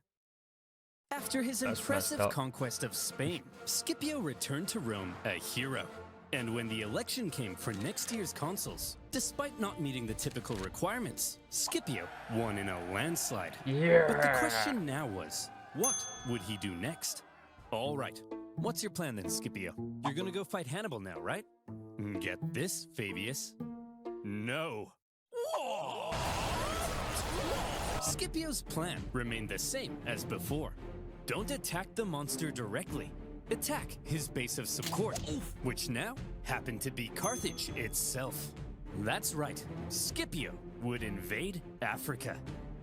Speaker 2: After his
Speaker 1: That's
Speaker 2: impressive
Speaker 1: messed up.
Speaker 2: conquest of Spain, Scipio returned to Rome a hero. And when the election came for next year's consuls, despite not meeting the typical requirements, Scipio won in a landslide. But the question now was, what would he do next? All right, what's your plan then, Scipio? You're gonna go fight Hannibal now, right? Get this, Fabius. No. Scipio's plan remained the same as before. Don't attack the monster directly. Attack his base of support, which now happened to be Carthage itself. That's right, Scipio would invade Africa.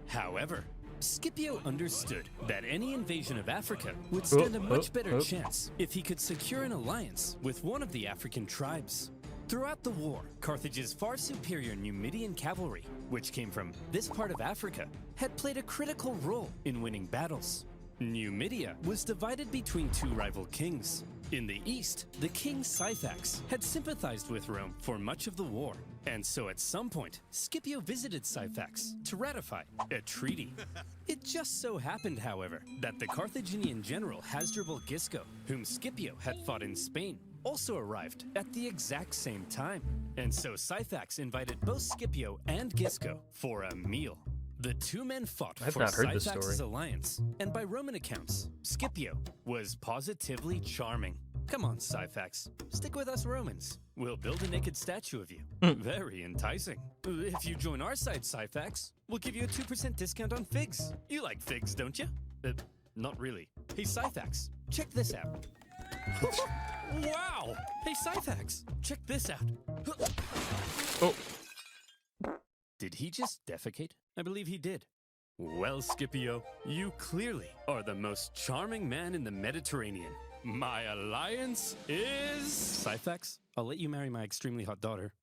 Speaker 2: However, Scipio understood that any invasion of Africa would stand a much better chance if he could secure an alliance with one of the African tribes. Throughout the war, Carthage's far superior Numidian cavalry, which came from this part of Africa, had played a critical role in winning battles. Numidia was divided between two rival kings. In the east, the king Syphax had sympathized with Rome for much of the war, and so at some point, Scipio visited Syphax to ratify a treaty. It just so happened, however, that the Carthaginian general Hasdrubal Gisco, whom Scipio had fought in Spain, also arrived at the exact same time. And so Syphax invited both Scipio and Gisco for a meal. The two men fought
Speaker 1: I've
Speaker 2: for
Speaker 1: not heard this
Speaker 2: Syphax's
Speaker 1: story.
Speaker 2: alliance, and by Roman accounts, Scipio was positively charming. Come on, Syphax, stick with us Romans. We'll build a naked statue of you. Very enticing. If you join our side, Syphax, we'll give you a 2% discount on figs. You like figs, don't you? Not really. Hey, Syphax, check this out. Wow! Hey, Syphax, check this out.
Speaker 1: Oh,
Speaker 2: Did he just defecate? I believe he did. Well, Scipio, you clearly are the most charming man in the Mediterranean. My alliance is... Syphax, I'll let you marry my extremely hot daughter.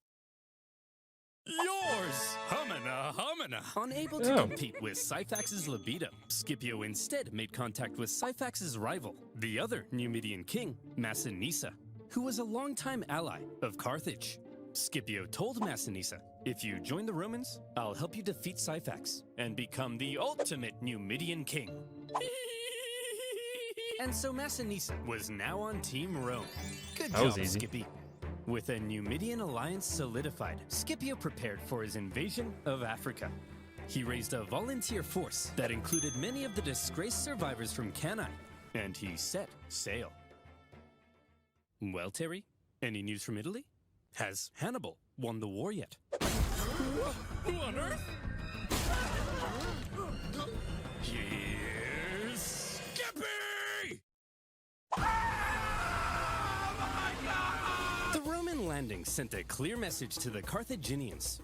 Speaker 2: Yours! Humana, humana! Unable to compete with Syphax's libido, Scipio instead made contact with Syphax's rival, the other Numidian king, Massinissa, who was a longtime ally of Carthage. Scipio told Massinissa, if you join the Romans, I'll help you defeat Syphax and become the ultimate Numidian king. And so Massinissa was now on Team Rome. Good
Speaker 1: That was
Speaker 2: job,
Speaker 1: easy.
Speaker 2: Skippy. With a Numidian alliance solidified, Scipio prepared for his invasion of Africa. He raised a volunteer force that included many of the disgraced survivors from Cannae, and he set sail. Well, Terry, any news from Italy? Has Hannibal won the war yet? Who on earth? Here's
Speaker 3: Skippy!
Speaker 2: The Roman landing sent a clear message to the Carthaginians.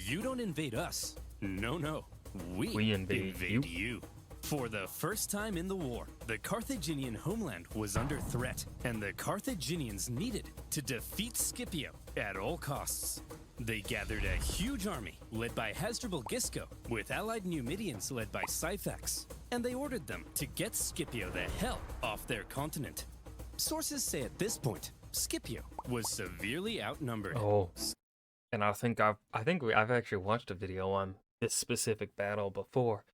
Speaker 2: You don't invade us. No, no. We
Speaker 1: invade
Speaker 2: you. For the first time in the war, the Carthaginian homeland was under threat, and the Carthaginians needed to defeat Scipio at all costs. They gathered a huge army led by Hasdrubal Gisco, with allied Numidians led by Syphax, and they ordered them to get Scipio the hell off their continent. Sources say at this point, Scipio was severely outnumbered.
Speaker 1: oh, and I've actually watched a video on this specific battle before,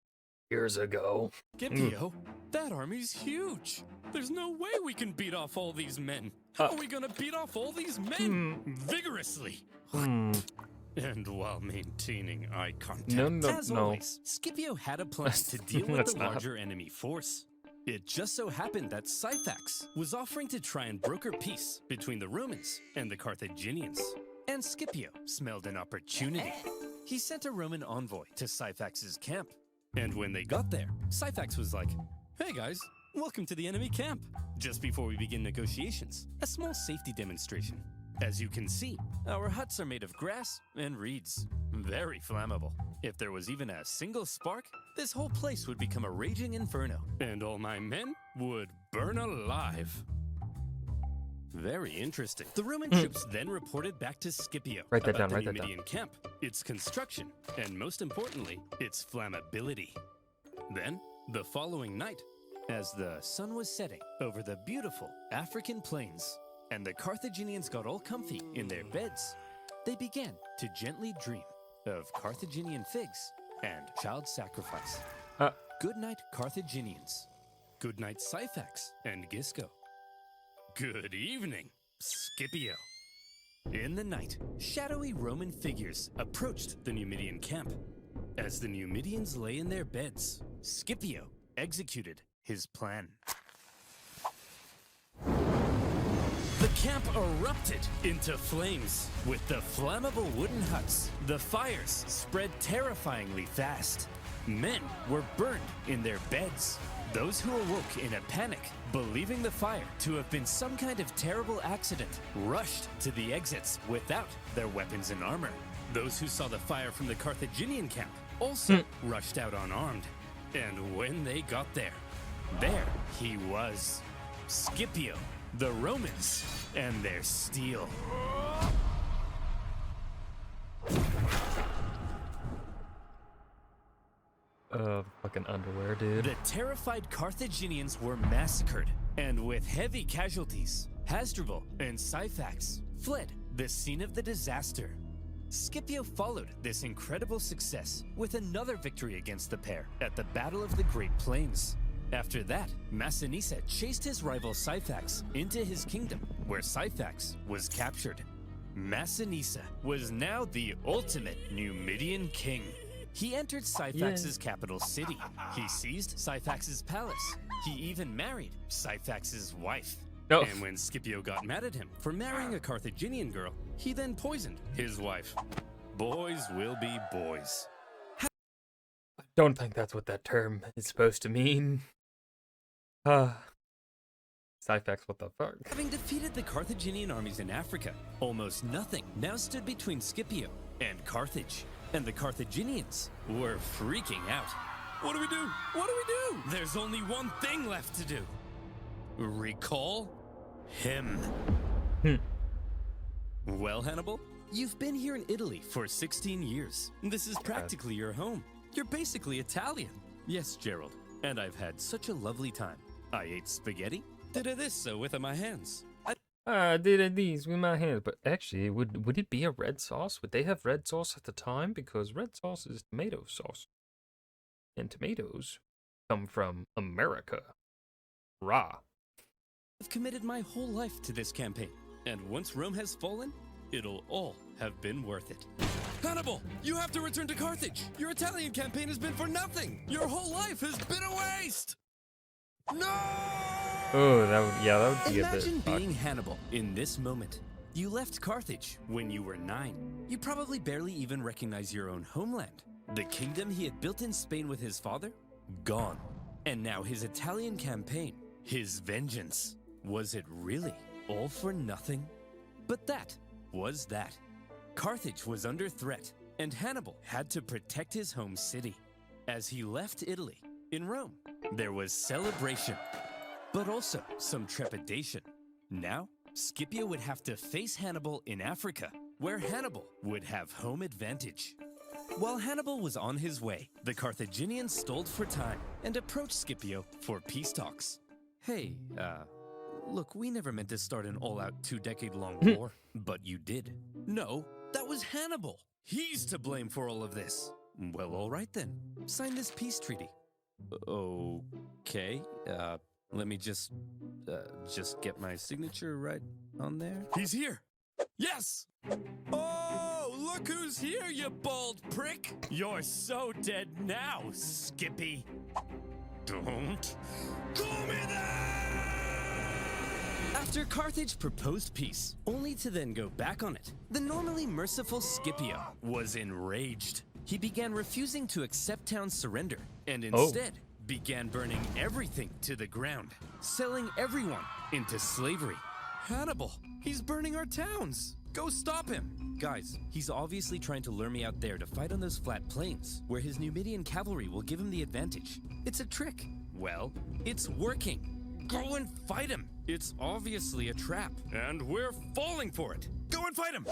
Speaker 1: years ago.
Speaker 2: Scipio, that army's huge. There's no way we can beat off all these men. How are we gonna beat off all these men? Vigorously. And while maintaining eye contact. As always, Scipio had a plan to deal with
Speaker 1: That's
Speaker 2: the
Speaker 1: not-
Speaker 2: larger enemy force. It just so happened that Syphax was offering to try and broker peace between the Romans and the Carthaginians. And Scipio smelled an opportunity. He sent a Roman envoy to Syphax's camp. And when they got there, Syphax was like, hey guys, welcome to the enemy camp. Just before we begin negotiations, a small safety demonstration. As you can see, our huts are made of grass and reeds. Very flammable. If there was even a single spark, this whole place would become a raging inferno, and all my men would burn alive. Very interesting. The Roman troops then reported back to Scipio
Speaker 1: Write that
Speaker 2: about
Speaker 1: down,
Speaker 2: the
Speaker 1: write that down.
Speaker 2: Numidian camp, its construction, and most importantly, its flammability. Then, the following night, as the sun was setting over the beautiful African plains, and the Carthaginians got all comfy in their beds, they began to gently dream of Carthaginian figs and child sacrifice. Good night, Carthaginians. Good night, Syphax and Gisco. Good evening, Scipio. In the night, shadowy Roman figures approached the Numidian camp. As the Numidians lay in their beds, Scipio executed his plan. The camp erupted into flames. With the flammable wooden huts, the fires spread terrifyingly fast. Men were burned in their beds. Those who awoke in a panic, believing the fire to have been some kind of terrible accident, rushed to the exits without their weapons and armor. Those who saw the fire from the Carthaginian camp also rushed out unarmed. And when they got there he was, Scipio, the Romans, and their steel.
Speaker 1: Fucking underwear, dude.
Speaker 2: The terrified Carthaginians were massacred, and with heavy casualties, Hasdrubal and Syphax fled the scene of the disaster. Scipio followed this incredible success with another victory against the pair at the Battle of the Great Plains. After that, Massinissa chased his rival Syphax into his kingdom, where Syphax was captured. Massinissa was now the ultimate Numidian king. He entered Syphax's capital city. He seized Syphax's palace. He even married Syphax's wife.
Speaker 1: Oh.
Speaker 2: And when Scipio got mad at him for marrying a Carthaginian girl, he then poisoned his wife. Boys will be boys.
Speaker 1: Don't think that's what that term is supposed to mean. Syphax, what the fuck?
Speaker 2: Having defeated the Carthaginian armies in Africa, almost nothing now stood between Scipio and Carthage. And the Carthaginians were freaking out. What do we do? What do we do? There's only one thing left to do. Recall him. Well, Hannibal, you've been here in Italy for 16 years. This is practically your home. You're basically Italian. Yes, Gerald, and I've had such a lovely time. I ate spaghetti, did this with my hands.
Speaker 1: I did these with my hands, but actually, would it be a red sauce? Would they have red sauce at the time? Because red sauce is tomato sauce, and tomatoes come from America. Raw.
Speaker 2: I've committed my whole life to this campaign, and once Rome has fallen, it'll all have been worth it. Hannibal, you have to return to Carthage. Your Italian campaign has been for nothing. Your whole life has been a waste. No!
Speaker 1: Oh, that would be a bit.
Speaker 2: Imagine being Hannibal in this moment. You left Carthage when you were 9. You probably barely even recognize your own homeland. The kingdom he had built in Spain with his father? Gone. And now his Italian campaign, his vengeance. Was it really all for nothing? But that was that. Carthage was under threat, and Hannibal had to protect his home city. As he left Italy, in Rome, there was celebration, but also some trepidation. Now, Scipio would have to face Hannibal in Africa, where Hannibal would have home advantage. While Hannibal was on his way, the Carthaginians stalled for time and approached Scipio for peace talks. Hey, look, we never meant to start an all-out 2-decade-long war, but you did. No, that was Hannibal. He's to blame for all of this. Well, all right then. Sign this peace treaty. Okay, let me just get my signature right on there. He's here! Yes! Oh, look who's here, you bald prick! You're so dead now, Skippy. Don't call me that! After Carthage proposed peace, only to then go back on it, the normally merciful Scipio was enraged. He began refusing to accept town's surrender, and instead began burning everything to the ground, selling everyone into slavery. Hannibal, he's burning our towns. Go stop him. Guys, he's obviously trying to lure me out there to fight on those flat plains, where his Numidian cavalry will give him the advantage. It's a trick. Well, it's working. Go and fight him. It's obviously a trap, and we're falling for it. Go and fight him.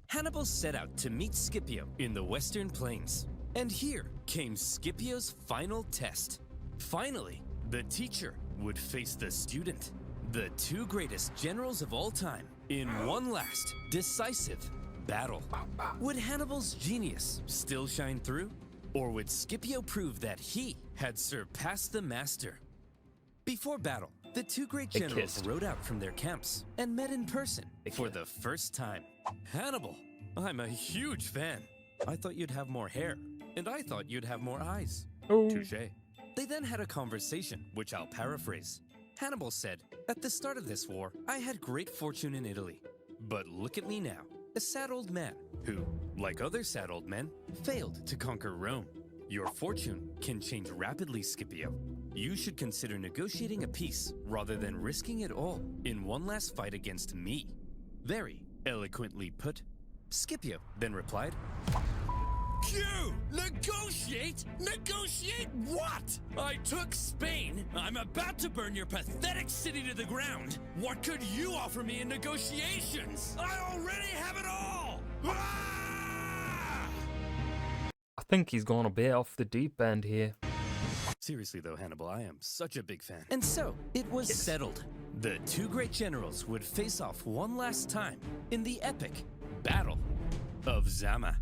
Speaker 2: Hannibal set out to meet Scipio in the western plains. And here came Scipio's final test. Finally, the teacher would face the student, the two greatest generals of all time, in one last, decisive battle. Would Hannibal's genius still shine through? Or would Scipio prove that he had surpassed the master? Before battle, the two great generals rode out from their camps and met in person for the first time. Hannibal, I'm a huge fan. I thought you'd have more hair, and I thought you'd have more eyes. Touché. They then had a conversation, which I'll paraphrase. Hannibal said, "At the start of this war, I had great fortune in Italy. But look at me now, a sad old man who, like other sad old men, failed to conquer Rome. Your fortune can change rapidly, Scipio. You should consider negotiating a peace rather than risking it all in one last fight against me." Very eloquently put. Scipio then replied, "Q! Negotiate? Negotiate what? I took Spain. I'm about to burn your pathetic city to the ground. What could you offer me in negotiations? I already have it all! Ah!
Speaker 1: I think he's gone a bit off the deep end here.
Speaker 2: Seriously though, Hannibal, I am such a big fan. And so, it was settled. The two great generals would face off one last time in the epic Battle of Zama.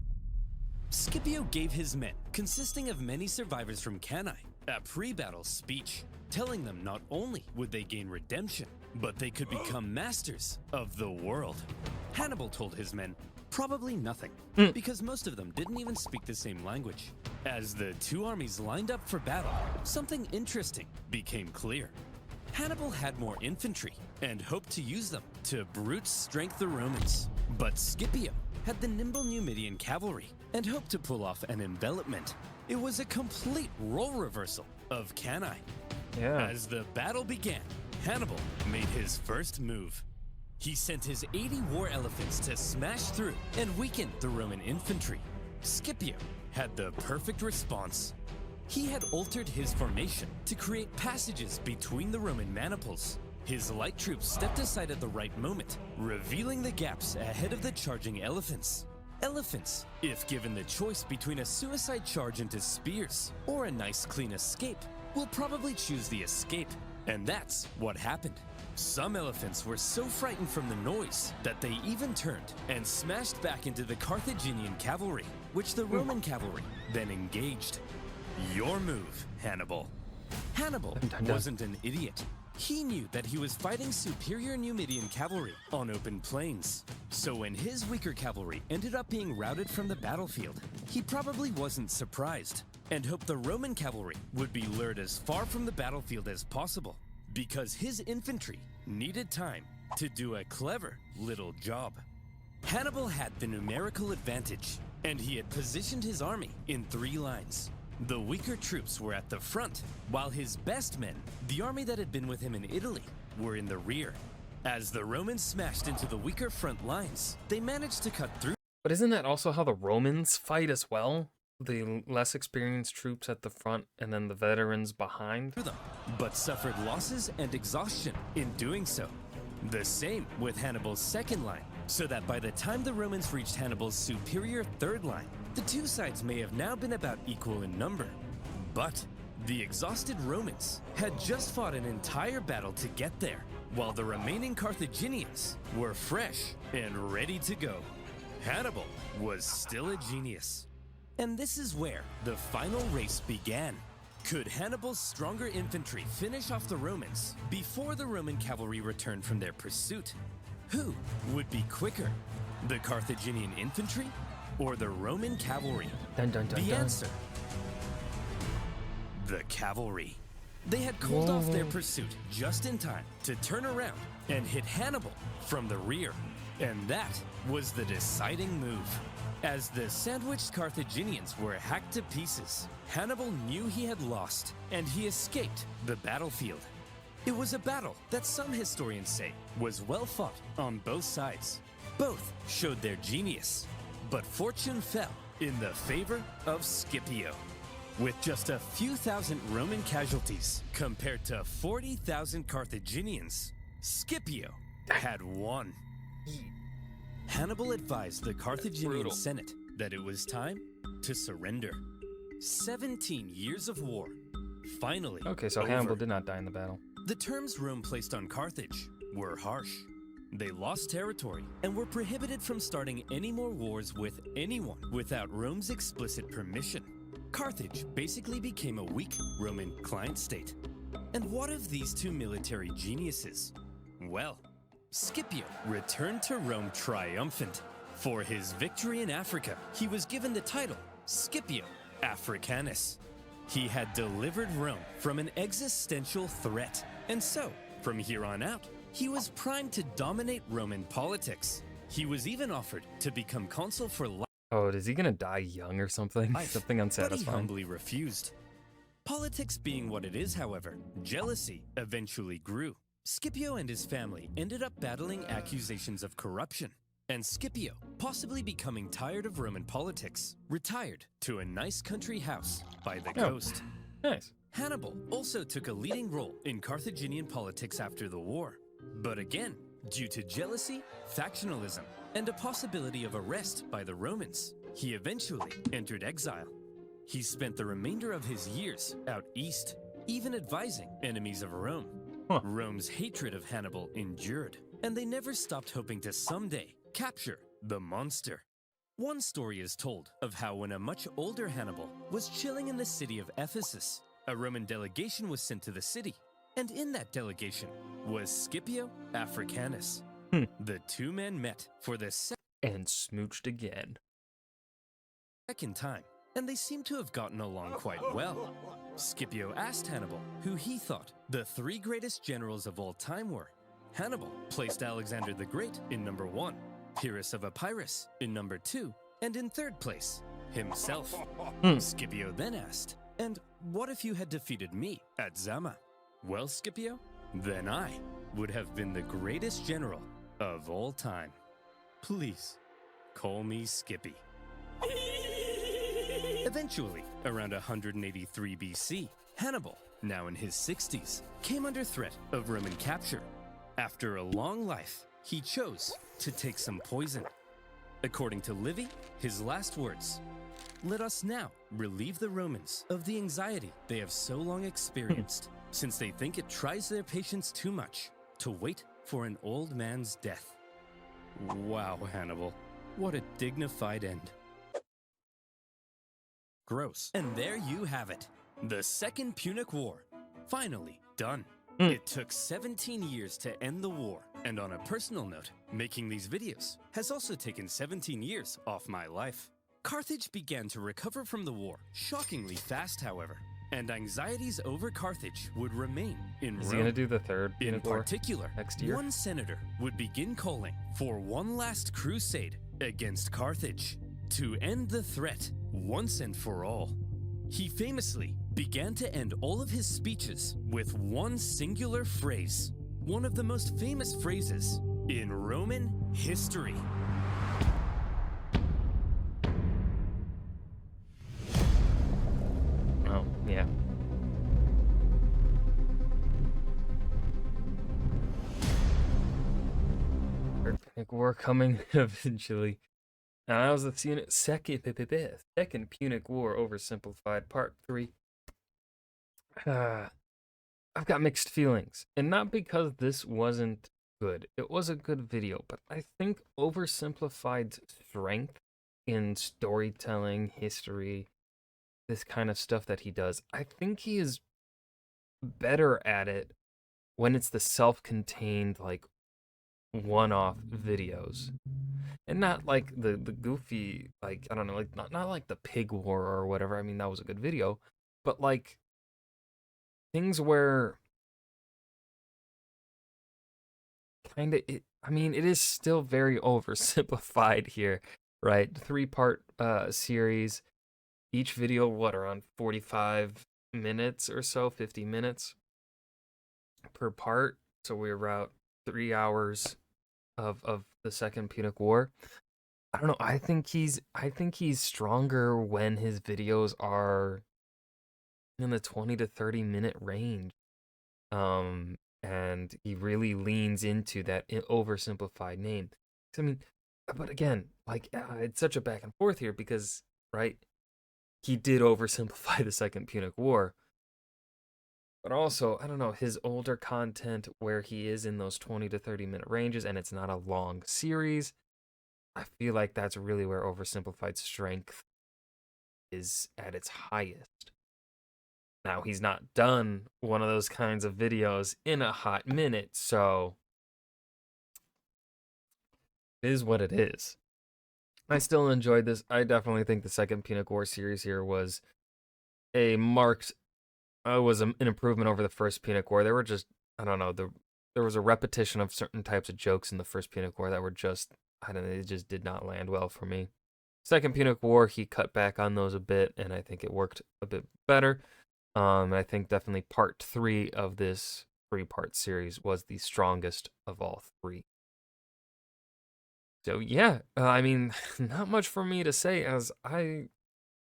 Speaker 2: Scipio gave his men, consisting of many survivors from Cannae, a pre-battle speech. telling them not only would they gain redemption, but they could become masters of the world. Hannibal told his men probably nothing, because most of them didn't even speak the same language. As the two armies lined up for battle, something interesting became clear. Hannibal had more infantry and hoped to use them to brute strength the Romans. But Scipio had the nimble Numidian cavalry and hoped to pull off an envelopment. It was a complete role reversal of Cannae.
Speaker 1: Yeah.
Speaker 2: As the battle began, Hannibal made his first move. He sent his 80 war elephants to smash through and weaken the Roman infantry. Scipio had the perfect response. He had altered his formation to create passages between the Roman maniples. His light troops stepped aside at the right moment, revealing the gaps ahead of the charging elephants. Elephants, if given the choice between a suicide charge into spears or a nice clean escape, will probably choose the escape. And that's what happened. Some elephants were so frightened from the noise that they even turned and smashed back into the Carthaginian cavalry, which the Roman cavalry then engaged. Your move, Hannibal. Hannibal wasn't an idiot. He knew that he was fighting superior Numidian cavalry on open plains. So when his weaker cavalry ended up being routed from the battlefield, he probably wasn't surprised and hoped the Roman cavalry would be lured as far from the battlefield as possible, because his infantry needed time to do a clever little job. Hannibal had the numerical advantage, and he had positioned his army in 3 lines. The weaker troops were at the front, while his best men, the army that had been with him in Italy, were in the rear. As the Romans smashed into the weaker front lines, they managed to cut through
Speaker 1: But isn't that also how the Romans fight as well? The less experienced troops at the front and then the veterans behind?
Speaker 2: them, but suffered losses and exhaustion in doing so. The same with Hannibal's second line, so that by the time the Romans reached Hannibal's superior third line, the two sides may have now been about equal in number. But the exhausted Romans had just fought an entire battle to get there, while the remaining Carthaginians were fresh and ready to go. Hannibal was still a genius. And this is where the final race began. Could Hannibal's stronger infantry finish off the Romans before the Roman cavalry returned from their pursuit? Who would be quicker, the Carthaginian infantry or the Roman cavalry?
Speaker 1: Dun, dun, dun,
Speaker 2: The
Speaker 1: dun.
Speaker 2: answer: the cavalry. They had called off their pursuit just in time to turn around and hit Hannibal from the rear. And that was the deciding move. As the sandwiched Carthaginians were hacked to pieces, Hannibal knew he had lost, and he escaped the battlefield. It was a battle that some historians say was well fought on both sides. Both showed their genius, but fortune fell in the favor of Scipio. With just a few thousand Roman casualties compared to 40,000 Carthaginians, Scipio had won. Hannibal advised the Carthaginian
Speaker 1: Brutal.
Speaker 2: Senate that it was time to surrender. 17 years of war, finally
Speaker 1: Okay, so
Speaker 2: over.
Speaker 1: Hannibal did not die in the battle.
Speaker 2: The terms Rome placed on Carthage were harsh. They lost territory and were prohibited from starting any more wars with anyone without Rome's explicit permission. Carthage basically became a weak Roman client state. And what of these two military geniuses? Well, Scipio returned to Rome triumphant. For his victory in Africa, he was given the title Scipio Africanus. He had delivered Rome from an existential threat, and so, from here on out, he was primed to dominate Roman politics. He was even offered to become consul for life,
Speaker 1: Oh, is he gonna die young or something? Something
Speaker 2: but he
Speaker 1: unsatisfying.
Speaker 2: humbly refused. Politics being what it is, however, jealousy eventually grew. Scipio and his family ended up battling accusations of corruption, and Scipio, possibly becoming tired of Roman politics, retired to a nice country house by the
Speaker 1: Oh.
Speaker 2: coast.
Speaker 1: Nice.
Speaker 2: Hannibal also took a leading role in Carthaginian politics after the war. But again, due to jealousy, factionalism, and a possibility of arrest by the Romans, he eventually entered exile. He spent the remainder of his years out east, even advising enemies of Rome.
Speaker 1: Huh.
Speaker 2: Rome's hatred of Hannibal endured, and they never stopped hoping to someday capture the monster. One story is told of how when a much older Hannibal was chilling in the city of Ephesus, a Roman delegation was sent to the city, and in that delegation was Scipio Africanus. The two men met for the
Speaker 1: And smooched again.
Speaker 2: second time, and they seem to have gotten along quite well. Scipio asked Hannibal who he thought the three greatest generals of all time were. Hannibal placed Alexander the Great in number 1, Pyrrhus of Epirus in number 2, and in third place, himself. Scipio then asked, "And what if you had defeated me at Zama?" "Well, Scipio, then I would have been the greatest general of all time. Please, call me Skippy." Eventually, around 183 BC, Hannibal, now in his 60s, came under threat of Roman capture. After a long life, he chose to take some poison. According to Livy, his last words, "Let us now relieve the Romans of the anxiety they have so long experienced, since they think it tries their patience too much to wait for an old man's death." Wow, Hannibal, what a dignified end. Gross. And there you have it. The Second Punic War. Finally done. It took 17 years to end the war. And on a personal note, making these videos has also taken 17 years off my life. Carthage began to recover from the war, shockingly fast, however. And anxieties over Carthage would remain in
Speaker 1: Is
Speaker 2: Rome.
Speaker 1: he gonna do the third
Speaker 2: In
Speaker 1: Punic War
Speaker 2: particular,
Speaker 1: next year?
Speaker 2: one senator would begin calling for one last crusade against Carthage to end the threat once and for all. He famously began to end all of his speeches with one singular phrase, one of the most famous phrases in Roman history.
Speaker 1: Oh, yeah. Third Punic War coming eventually. Now that was the second Punic War oversimplified, part 3. I've got mixed feelings, and not because this wasn't good. It was a good video, but I think oversimplified's strength in storytelling, history, this kind of stuff that he does, I think he is better at it when it's the self-contained, like, one-off videos. And not like the goofy, like, I don't know, like not like the pig war or whatever. I mean, that was a good video, but like things where kind of I mean, it is still very oversimplified here, right? 3-part series, each video around 45 minutes or so, 50 minutes per part. So we're about 3 hours of the Second Punic War. I don't know. I think he's stronger when his videos are in the 20 to 30 minute range. And he really leans into that oversimplified name. I mean, but again, like it's such a back and forth here because, right, he did oversimplify the Second Punic War. But also, I don't know, his older content where he is in those 20 to 30 minute ranges and it's not a long series, I feel like that's really where oversimplified strength is at its highest. Now, he's not done one of those kinds of videos in a hot minute, so it is what it is. I still enjoyed this. I definitely think the Second Punic War series here was a marked an improvement over the first Punic War. There were just, I don't know, there was a repetition of certain types of jokes in the first Punic War that were just, I don't know, it just did not land well for me. Second Punic War, he cut back on those a bit, and I think it worked a bit better. I think definitely part 3 of this 3-part series was the strongest of all 3. So yeah, I mean, not much for me to say as I'm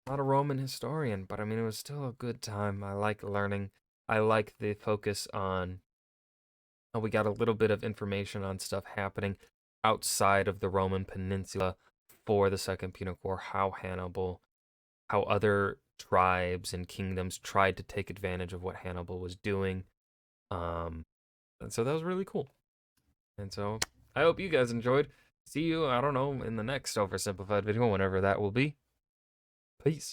Speaker 1: not a Roman historian, but I mean, it was still a good time. I like learning. I like the focus on how we got a little bit of information on stuff happening outside of the Roman peninsula for the Second Punic War, how other tribes and kingdoms tried to take advantage of what Hannibal was doing. And so that was really cool. And so I hope you guys enjoyed. See you, I don't know, in the next oversimplified video, whenever that will be. Peace.